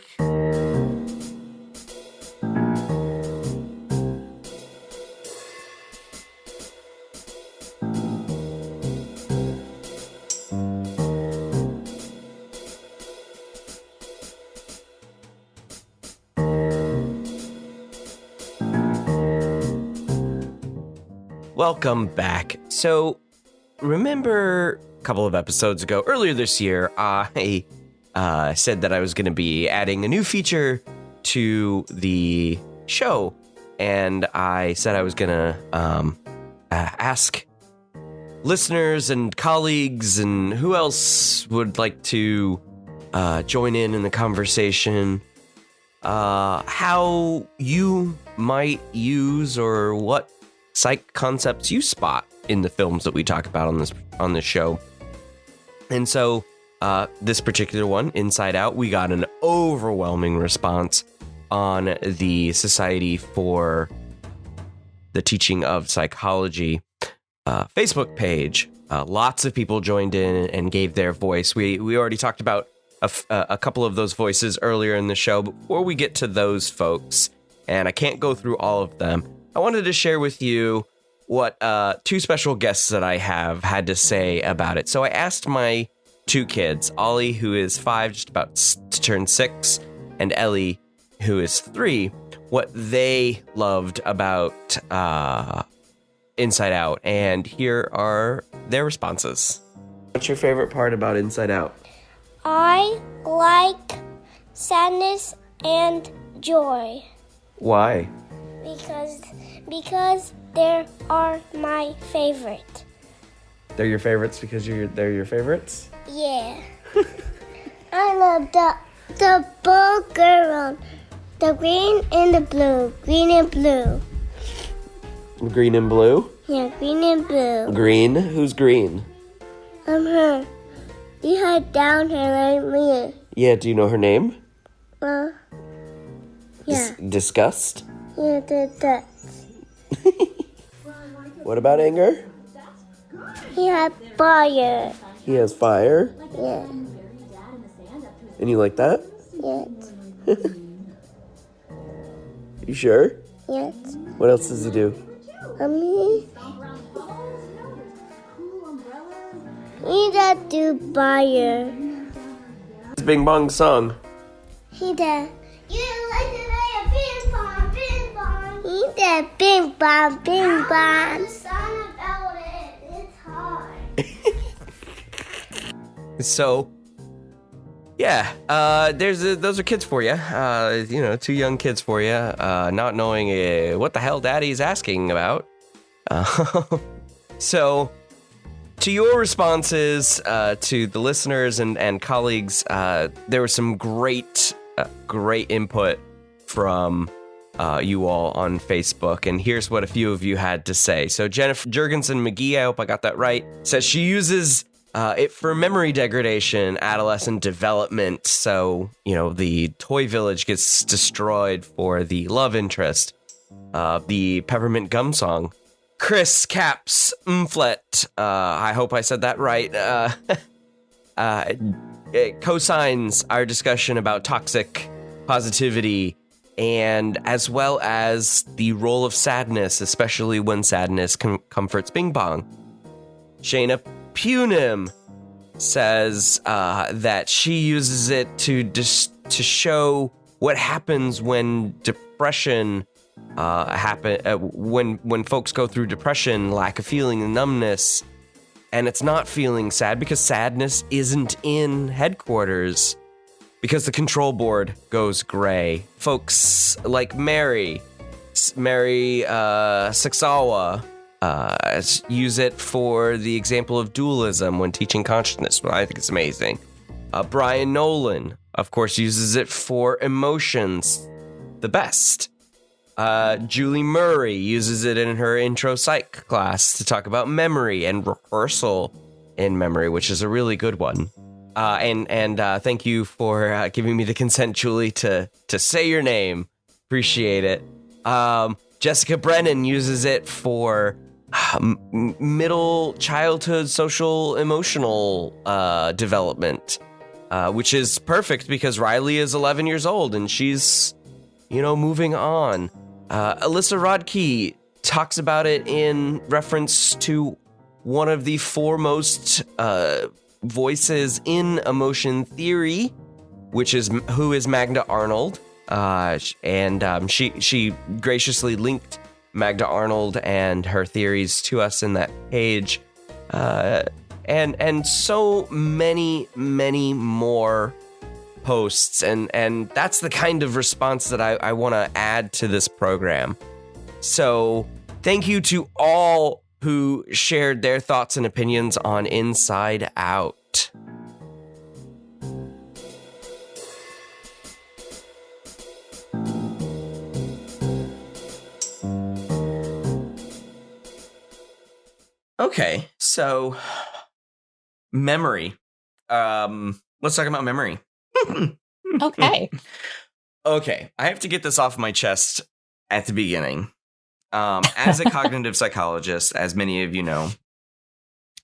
Welcome back. So, remember a couple of episodes ago, earlier this year, I said that I was going to be adding a new feature to the show, and I said I was gonna ask listeners and colleagues and who else would like to join in the conversation, how you might use or what psych concepts you spot in the films that we talk about on this show. And so this particular one, Inside Out, we got an overwhelming response on the Society for the Teaching of Psychology Facebook page. Lots of people joined in and gave their voice. We already talked about a couple of those voices earlier in the show. But before we get to those folks, and I can't go through all of them, I wanted to share with you what two special guests that I have had to say about it. So I asked my two kids, Ollie, who is 5, just about to turn 6, and Ellie, who is 3, what they loved about Inside Out, and here are their responses. What's your favorite part about Inside Out? I like sadness and joy. Why? Because they are my favorite. They're your favorites because they're your favorites? Yeah. I love the blue girl, the green and the blue, green and blue. Green and blue? Yeah, green and blue. Green? Who's green? Her. You had down here like me. Yeah, do you know her name? Yeah. Disgust? Yeah, that. What about anger? He had fire. He has fire? Yeah. And you like that? Yes. You sure? Yes. What else does he do? He does do fire. It's Bing Bong song. He does. You like to play a ping pong, ping pong. He does ping pong, ping pong. Song about it. It's hard. So, yeah, those are kids for you. Two young kids for you, not knowing what the hell Daddy's asking about. So, to your responses, to the listeners and colleagues, there was some great input from you all on Facebook, and here's what a few of you had to say. So Jennifer Jurgensen McGee, I hope I got that right, says she uses it for memory degradation, adolescent development. So, the toy village gets destroyed for the love interest. The peppermint gum song. Chris Caps Mflet, I hope I said that right, co-signs our discussion about toxic positivity, and as well as the role of sadness, especially when sadness comforts Bing Bong. Shayna Punim says that she uses it to show what happens when depression when folks go through depression, lack of feeling and numbness, and it's not feeling sad because sadness isn't in headquarters because the control board goes gray. Folks like Mary Saksawa use it for the example of dualism when teaching consciousness. I think it's amazing. Brian Nolan, of course, uses it for emotions the best. Julie Murray uses it in her intro psych class to talk about memory and rehearsal in memory, which is a really good one. And thank you for giving me the consent, Julie, to say your name. Appreciate it. Jessica Brennan uses it for middle childhood social emotional development, which is perfect because Riley is 11 years old and she's, moving on. Alyssa Rodkey talks about it in reference to one of the foremost voices in emotion theory, who is Magda Arnold. And she graciously linked Magda Arnold and her theories to us in that page. And so many, many more posts, and that's the kind of response that I want to add to this program. So thank you to all who shared their thoughts and opinions on Inside Out. Okay, so memory. Let's talk about memory. Okay. Okay, I have to get this off my chest at the beginning. As a cognitive psychologist, as many of you know,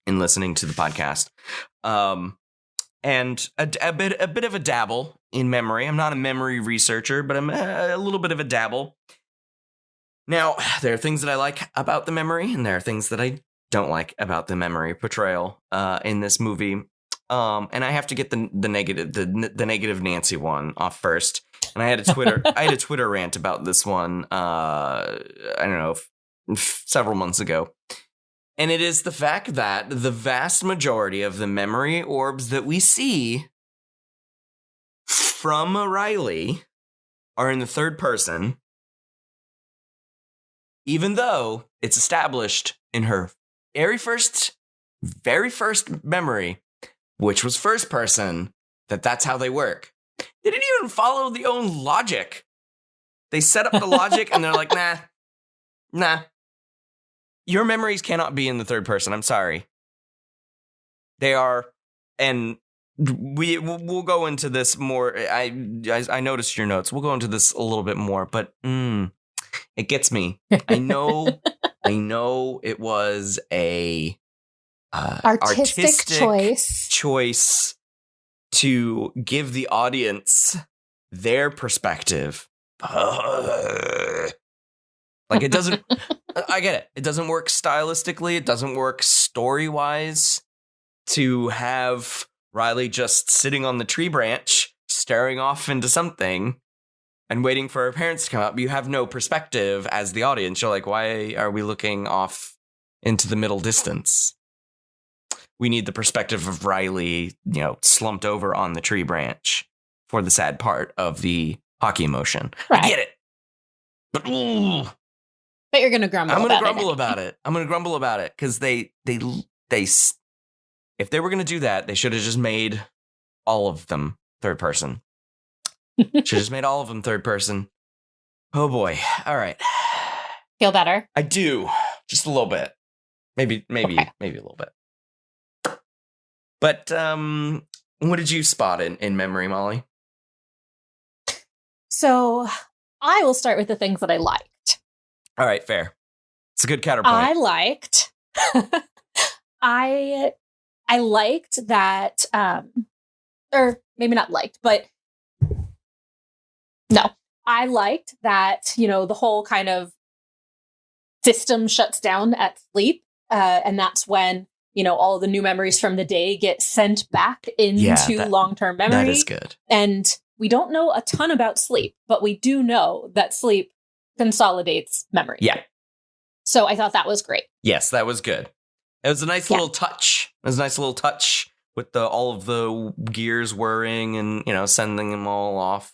in listening to the podcast, and a bit of a dabble in memory. I'm not a memory researcher, but I'm a little bit of a dabble. Now, there are things that I like about the memory, and there are things that I don't like about the memory portrayal in this movie. And I have to get the negative Nancy one off first. And I had a Twitter rant about this one. I don't know, several months ago. And it is the fact that the vast majority of the memory orbs that we see from Riley are in the third person, even though it's established in her very first memory, which was first person, that's how they work. They didn't even follow the own logic. They set up the logic and they're like, nah. Your memories cannot be in the third person. I'm sorry. They are, and we'll go into this more. I noticed your notes. We'll go into this a little bit more, but it gets me. I know it was a artistic choice to give the audience their perspective. Like, it doesn't, I get it. It doesn't work stylistically. It doesn't work story-wise to have Riley just sitting on the tree branch, staring off into something and waiting for her parents to come up. You have no perspective as the audience. You're like, why are we looking off into the middle distance? We need the perspective of Riley, slumped over on the tree branch for the sad part of the hockey emotion. Right. I get it. But you're going to grumble about it. I'm going to grumble about it because they if they were going to do that, they should have just made all of them third person. Should have just made all of them third person. Oh boy. All right. Feel better? I do. Just a little bit. Maybe a little bit. But what did you spot in memory, Molly? So I will start with the things that I liked. All right, fair. It's a good counterpoint. I liked that, or maybe not liked, but no, I liked that, the whole kind of system shuts down at sleep. And that's when, all the new memories from the day get sent back into long-term memory. That is good. And we don't know a ton about sleep, but we do know that sleep consolidates memory. Yeah. So I thought that was great. Yes, that was good. It was a nice little touch. It was a nice little touch with all of the gears whirring and, sending them all off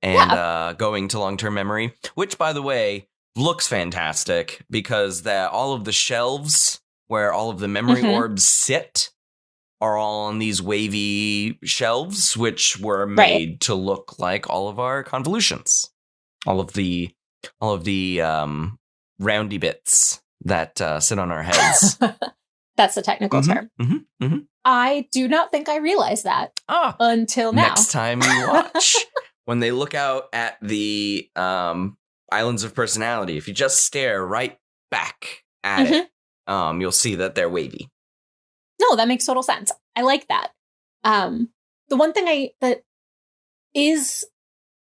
and going to long-term memory, which, by the way, looks fantastic because all of the shelves where all of the memory orbs sit are all on these wavy shelves, which were made to look like all of our convolutions, all of the roundy bits that sit on our heads. That's the technical term. I do not think I realized that until now. Next time you watch, when they look out at the Islands of Personality, if you just stare right back at it, you'll see that they're wavy. No, that makes total sense. I like that. The one thing that is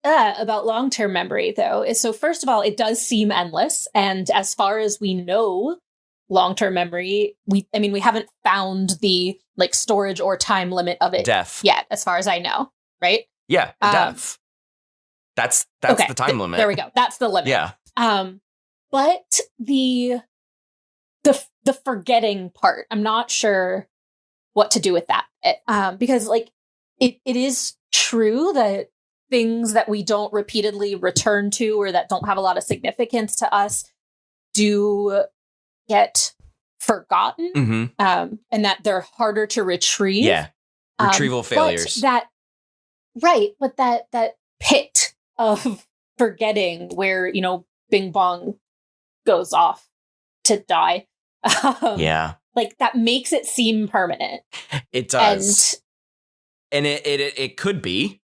about long-term memory, though, is so first of all, it does seem endless. And as far as we know, long-term memory, we haven't found the storage or time limit of it yet, as far as I know. Right? Yeah, death. That's okay, the time limit. There we go. That's the limit. Yeah. But the forgetting part, I'm not sure what to do with that. Because it is true that things that we don't repeatedly return to or that don't have a lot of significance to us do get forgotten, and that they're harder to retrieve. Yeah. Retrieval failures. But that pit of forgetting where, you know, Bing Bong goes off to die. Like, that makes it seem permanent. It does. And it could be.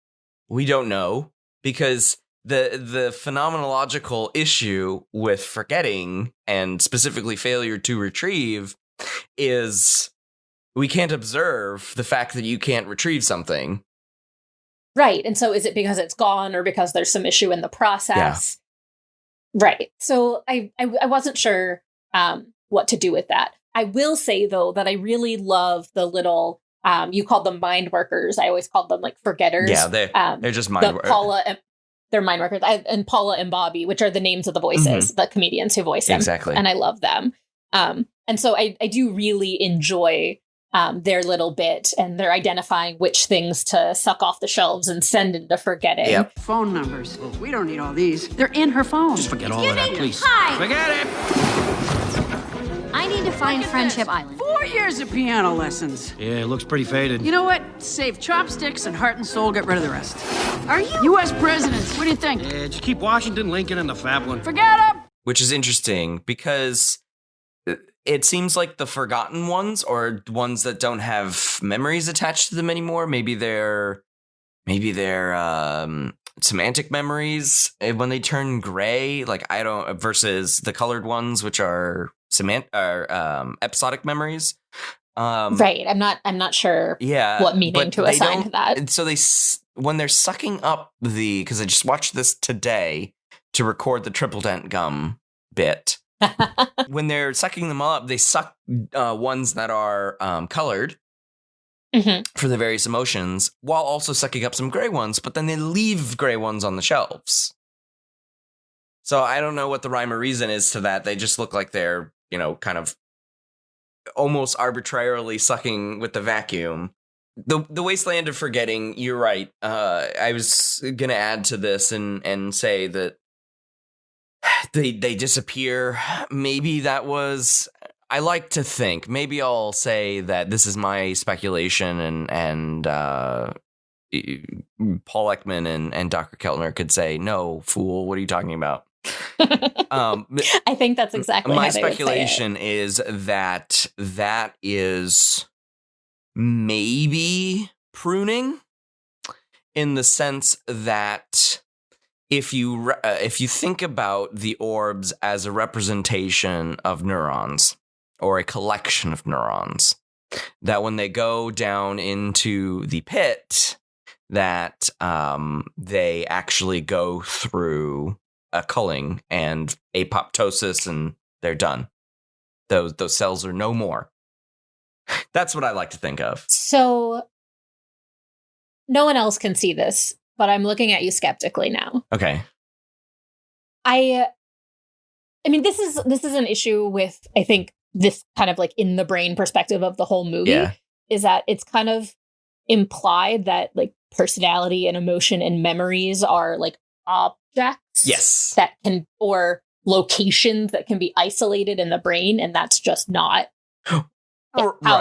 We don't know, because the phenomenological issue with forgetting, and specifically failure to retrieve, is we can't observe the fact that you can't retrieve something. Right. And so is it because it's gone or because there's some issue in the process? Yeah. Right. So I wasn't sure what to do with that. I will say, though, that I really love the little, you called them mind workers. I always called them like forgetters. Yeah, they're just mind workers. They're mind workers. And Paula and Bobby, which are the names of the voices, the comedians who voice them. Exactly. And I love them. And so I do really enjoy their little bit, and they're identifying which things to suck off the shelves and send into forgetting. Yep. Phone numbers. We don't need all these. They're in her phone. Just forget all of that, please. Hi. Forget it. I need to find Friendship Island. 4 years of piano lessons. Yeah, it looks pretty faded. You know what? Save chopsticks and heart and soul. Get rid of the rest. Are you? U.S. presidents. What do you think? Yeah, just keep Washington, Lincoln, and the Fab one. Forget them. Which is interesting, because it seems like the forgotten ones, or ones that don't have memories attached to them anymore, maybe they're semantic memories when they turn gray, versus the colored ones, which are episodic memories. Right. I'm not sure what meaning to assign to that. And so when they're sucking up because I just watched this today to record the Triple Dent Gum bit. When they're sucking them all up, they suck ones that are colored for the various emotions, while also sucking up some gray ones, but then they leave gray ones on the shelves. So I don't know what the rhyme or reason is to that. They just look like they're, kind of almost arbitrarily sucking with the vacuum. The wasteland of forgetting, you're right. I was going to add to this and say that they disappear. Maybe that was, I like to think, maybe I'll say that this is my speculation, and Paul Ekman and Dr. Keltner could say, no, fool, what are you talking about? I think that's exactly my how they speculation would say is that is maybe pruning, in the sense that if you think about the orbs as a representation of neurons, or a collection of neurons, that when they go down into the pit, that they actually go through a culling and apoptosis, and they're done. Those cells are no more. That's what I like to think of. So no one else can see this, but I'm looking at you skeptically now. Okay. I mean, this is an issue with, I think, this kind of like in the brain perspective of the whole movie, is that it's kind of implied that like personality and emotion and memories are like objects. Yes. That can, or locations that can be isolated in the brain, and that's just not how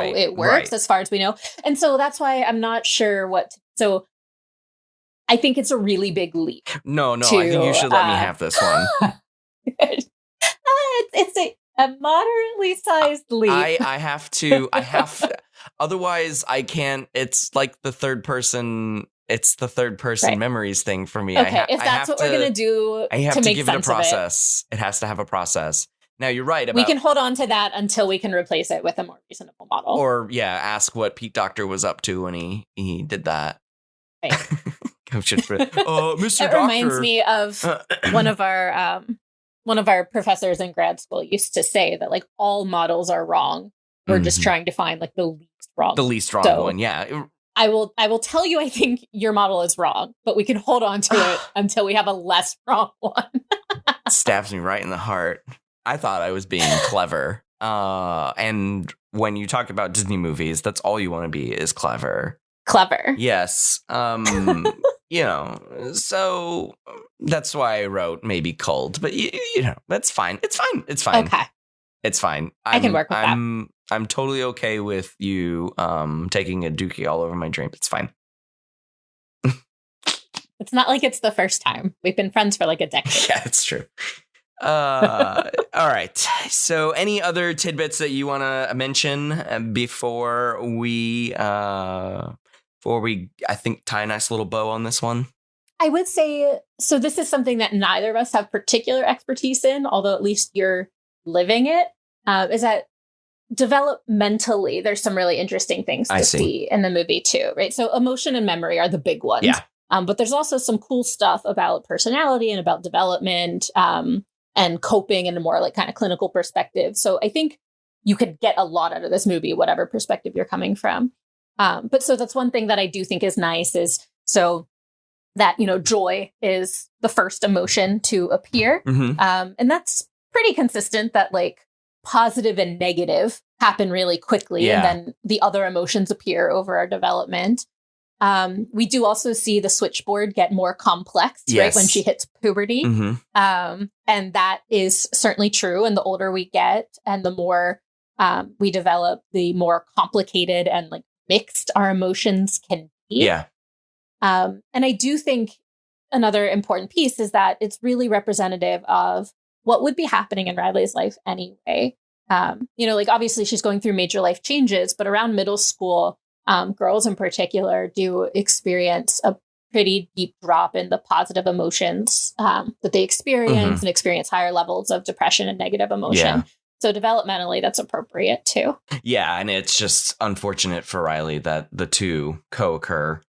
it works, as far as we know. And so that's why I'm not sure so I think it's a really big leap. No, I think you should let me have this one. It's a moderately sized leap. I have to, otherwise I can't, it's like the third person memories thing for me. Okay, if that's what we're going to do, I have to to make give it a sense of process. It has to have a process. Now, you're right about... We can hold on to that until we can replace it with a more reasonable model. Or, ask what Pete Docter was up to when he did that. Right. Mr. It Doctor. Reminds me of one of our professors in grad school used to say that, like, all models are wrong. We're just trying to find, like, the least wrong. The least wrong one, yeah. I will tell you I think your model is wrong, but we can hold on to it until we have a less wrong one. Stabs me right in the heart. I thought I was being clever. And when you talk about Disney movies, that's all you want to be, is clever. Clever. Yes. So that's why I wrote maybe cold, but that's fine. It's fine. It's fine. Okay. It's fine. I can work with that. I'm totally okay with you taking a dookie all over my dream. It's fine. It's not like it's the first time. We've been friends for like a decade. Yeah, it's true. All right. So any other tidbits that you want to mention before we I think tie a nice little bow on this one? I would say, so this is something that neither of us have particular expertise in, although at least you're living it, is that developmentally, there's some really interesting things to see in the movie too, right? So emotion and memory are the big ones. Yeah. But there's also some cool stuff about personality and about development and coping in a more like kind of clinical perspective. So I think you could get a lot out of this movie, whatever perspective you're coming from. But so that's one thing that I do think is nice is so that, joy is the first emotion to appear. Mm-hmm. And that's pretty consistent that like positive and negative happen really quickly. Yeah. And then the other emotions appear over our development. We do also see the switchboard get more complex, right, when she hits puberty. Mm-hmm. And that is certainly true. And the older we get and the more we develop, the more complicated and like mixed our emotions can be. Yeah. And I do think another important piece is that it's really representative of what would be happening in Riley's life anyway. Like obviously she's going through major life changes, but around middle school, girls in particular do experience a pretty deep drop in the positive emotions that they experience and experience higher levels of depression and negative emotion. Yeah. So developmentally, that's appropriate too. Yeah, and it's just unfortunate for Riley that the two co-occur.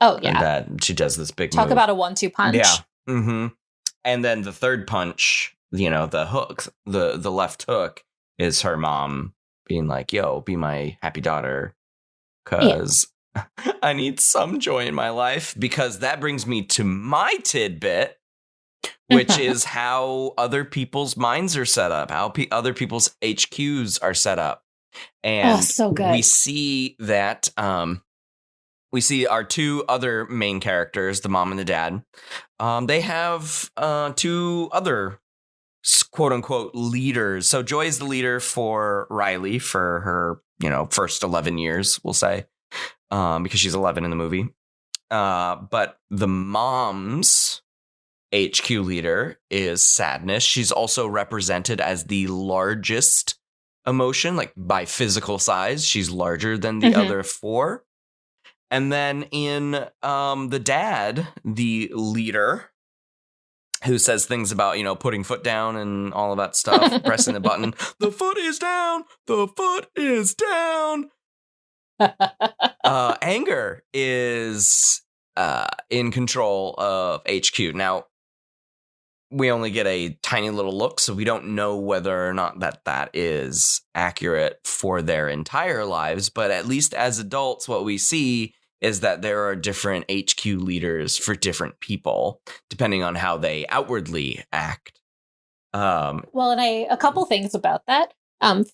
Oh, yeah. And that she does this big Talk move. about a 1-2 punch. Yeah. Mm-hmm. And then the third punch, the hook, the left hook is her mom being like, yo, be my happy daughter. Because I need some joy in my life. Because that brings me to my tidbit, which is how other people's minds are set up, how other people's HQs are set up. And so good. We see that we see our two other main characters, the mom and the dad. They have two other quote unquote leaders. So Joy is the leader for Riley for her, first 11 years, we'll say, because she's 11 in the movie. But the mom's HQ leader is sadness. She's also represented as the largest emotion, like by physical size. She's larger than the other four. And then in the dad, the leader, who says things about, putting foot down and all of that stuff, pressing the button. The foot is down. The foot is down. Anger is in control of HQ. Now, we only get a tiny little look, so we don't know whether or not that is accurate for their entire lives. But at least as adults, what we see is that there are different HQ leaders for different people, depending on how they outwardly act. Well, and a couple things about that.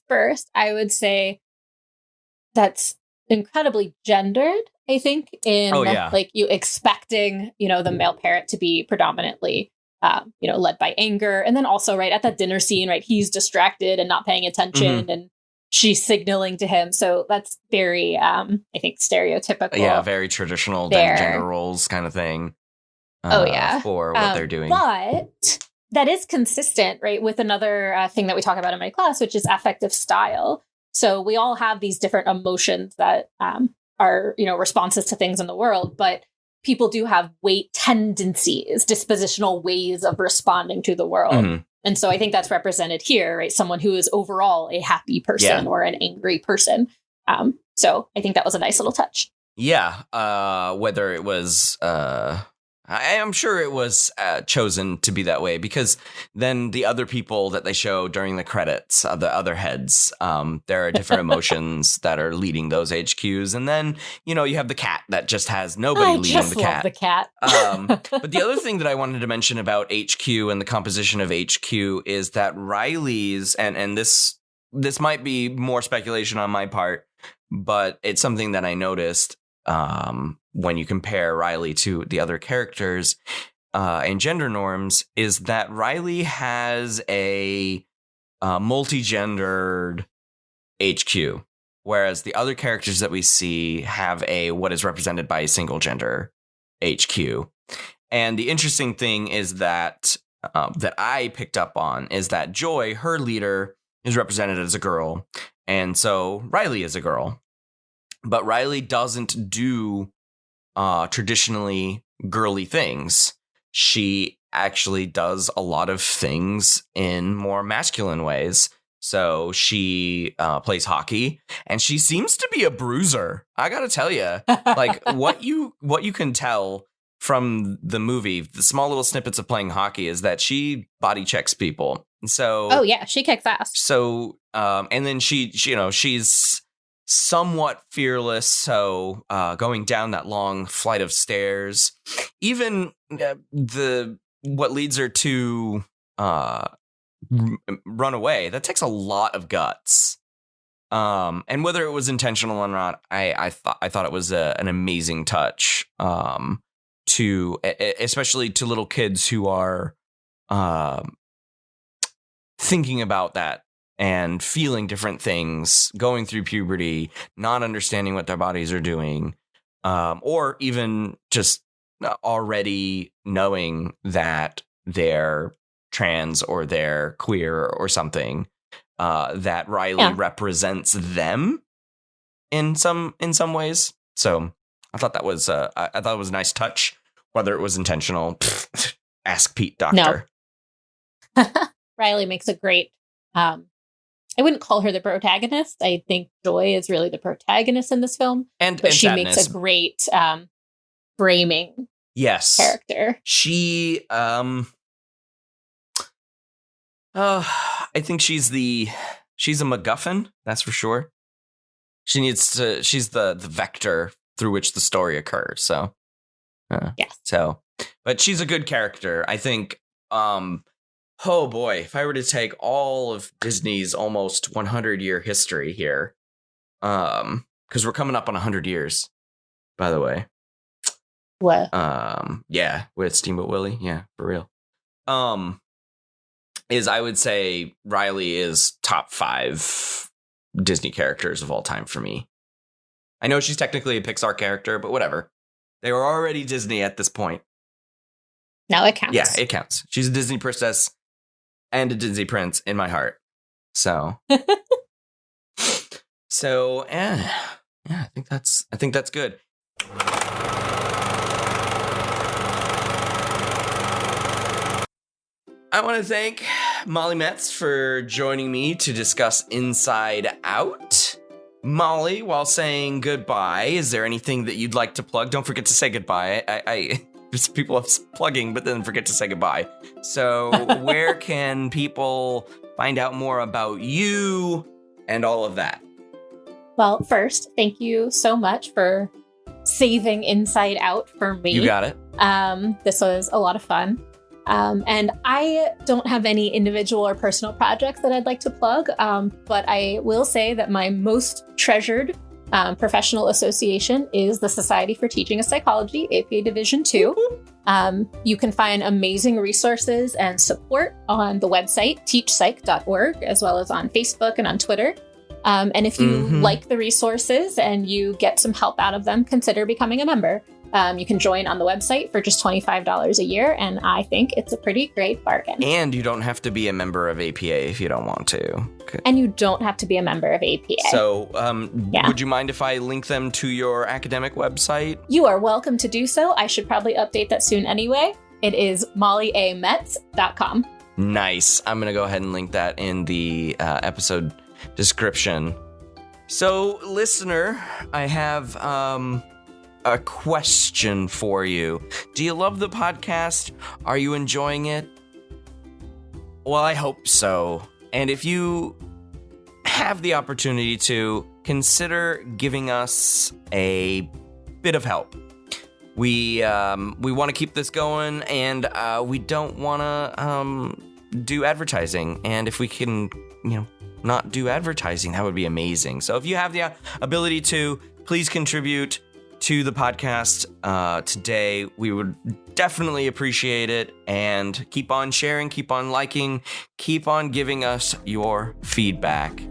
First, I would say that's incredibly gendered, I think, in like you expecting, the male parent to be predominantly, led by anger. And then also, right, at that dinner scene, right, he's distracted and not paying attention and she's signaling to him. So that's very, I think, stereotypical. Yeah, very traditional gender roles kind of thing. For what they're doing. But that is consistent, right, with another thing that we talk about in my class, which is affective style. So we all have these different emotions that are, responses to things in the world, but people do have weight tendencies, dispositional ways of responding to the world. And so I think that's represented here, right? Someone who is overall a happy person or an angry person. So I think that was a nice little touch. Yeah. Whether it was, I am sure it was chosen to be that way, because then the other people that they show during the credits, the other heads, there are different emotions that are leading those HQs. And then, you have the cat that just has nobody leading the cat. The cat. But the other thing that I wanted to mention about HQ and the composition of HQ is that Riley's, and this might be more speculation on my part, but it's something that I noticed. when you compare Riley to the other characters and gender norms is that Riley has a multi-gendered HQ, whereas the other characters that we see have what is represented by a single gender HQ. And the interesting thing is that I picked up on is that Joy, her leader, is represented as a girl, and so Riley is a girl. But Riley doesn't do traditionally girly things. She actually does a lot of things in more masculine ways. So she plays hockey, and she seems to be a bruiser. I gotta tell you, like what you can tell from the movie, the small little snippets of playing hockey, is that she body checks people. So, oh yeah, she kicks ass. So, and then she's somewhat fearless. So, going down that long flight of stairs, even what leads her to run away, that takes a lot of guts. And whether it was intentional or not, I thought it was an amazing touch. Especially to little kids who are thinking about that and feeling different things, going through puberty, not understanding what their bodies are doing, or even just already knowing that they're trans or they're queer or something, that Riley represents them in some ways. So I thought that was it was a nice touch. Whether it was intentional, ask Pete, doctor. No. Riley makes a great. I wouldn't call her the protagonist. I think Joy is really the protagonist in this film, but she Sadness makes a great framing. Yes, character. She, I think she's a MacGuffin. That's for sure. She's the vector through which the story occurs. So. Yes. So, but she's a good character. I think, oh boy, if I were to take all of Disney's almost 100-year history here, because we're coming up on 100 years, by the way. What? Yeah, with Steamboat Willie. Yeah, for real. I would say Riley is top 5 Disney characters of all time for me. I know she's technically a Pixar character, but whatever. They were already Disney at this point. No, it counts. Yeah, it counts. She's a Disney princess and a Disney prince in my heart. So, yeah, I think that's good. I want to thank Molly Metz for joining me to discuss Inside Out. Molly, while saying goodbye, is there anything that you'd like to plug? Don't forget to say goodbye. People are plugging, but then forget to say goodbye. So where can people find out more about you and all of that? Well, first, thank you so much for saving Inside Out for me. You got it. This was a lot of fun. And I don't have any individual or personal projects that I'd like to plug, but I will say that my most treasured professional association is the Society for Teaching of Psychology, APA Division II. You can find amazing resources and support on the website, teachpsych.org, as well as on Facebook and on Twitter. And if you like the resources and you get some help out of them, consider becoming a member. You can join on the website for just $25 a year, and I think it's a pretty great bargain. And you don't have to be a member of APA if you don't want to. And you don't have to be a member of APA. So, would you mind if I link them to your academic website? You are welcome to do so. I should probably update that soon anyway. It is mollyametz.com. Nice. I'm going to go ahead and link that in the episode description. So, listener, I have a question for you. Do you love the podcast? Are you enjoying it? Well, I hope so. And if you have the opportunity to, consider giving us a bit of help. We want to keep this going, and we don't want to do advertising. And if we can, not do advertising, that would be amazing. So if you have the ability to, please contribute. to the podcast today, we would definitely appreciate it. And keep on sharing, keep on liking, keep on giving us your feedback.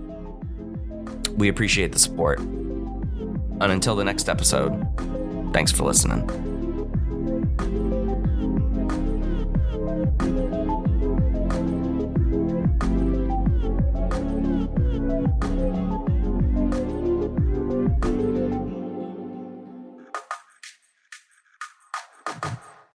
We appreciate the support. And until the next episode, thanks for listening.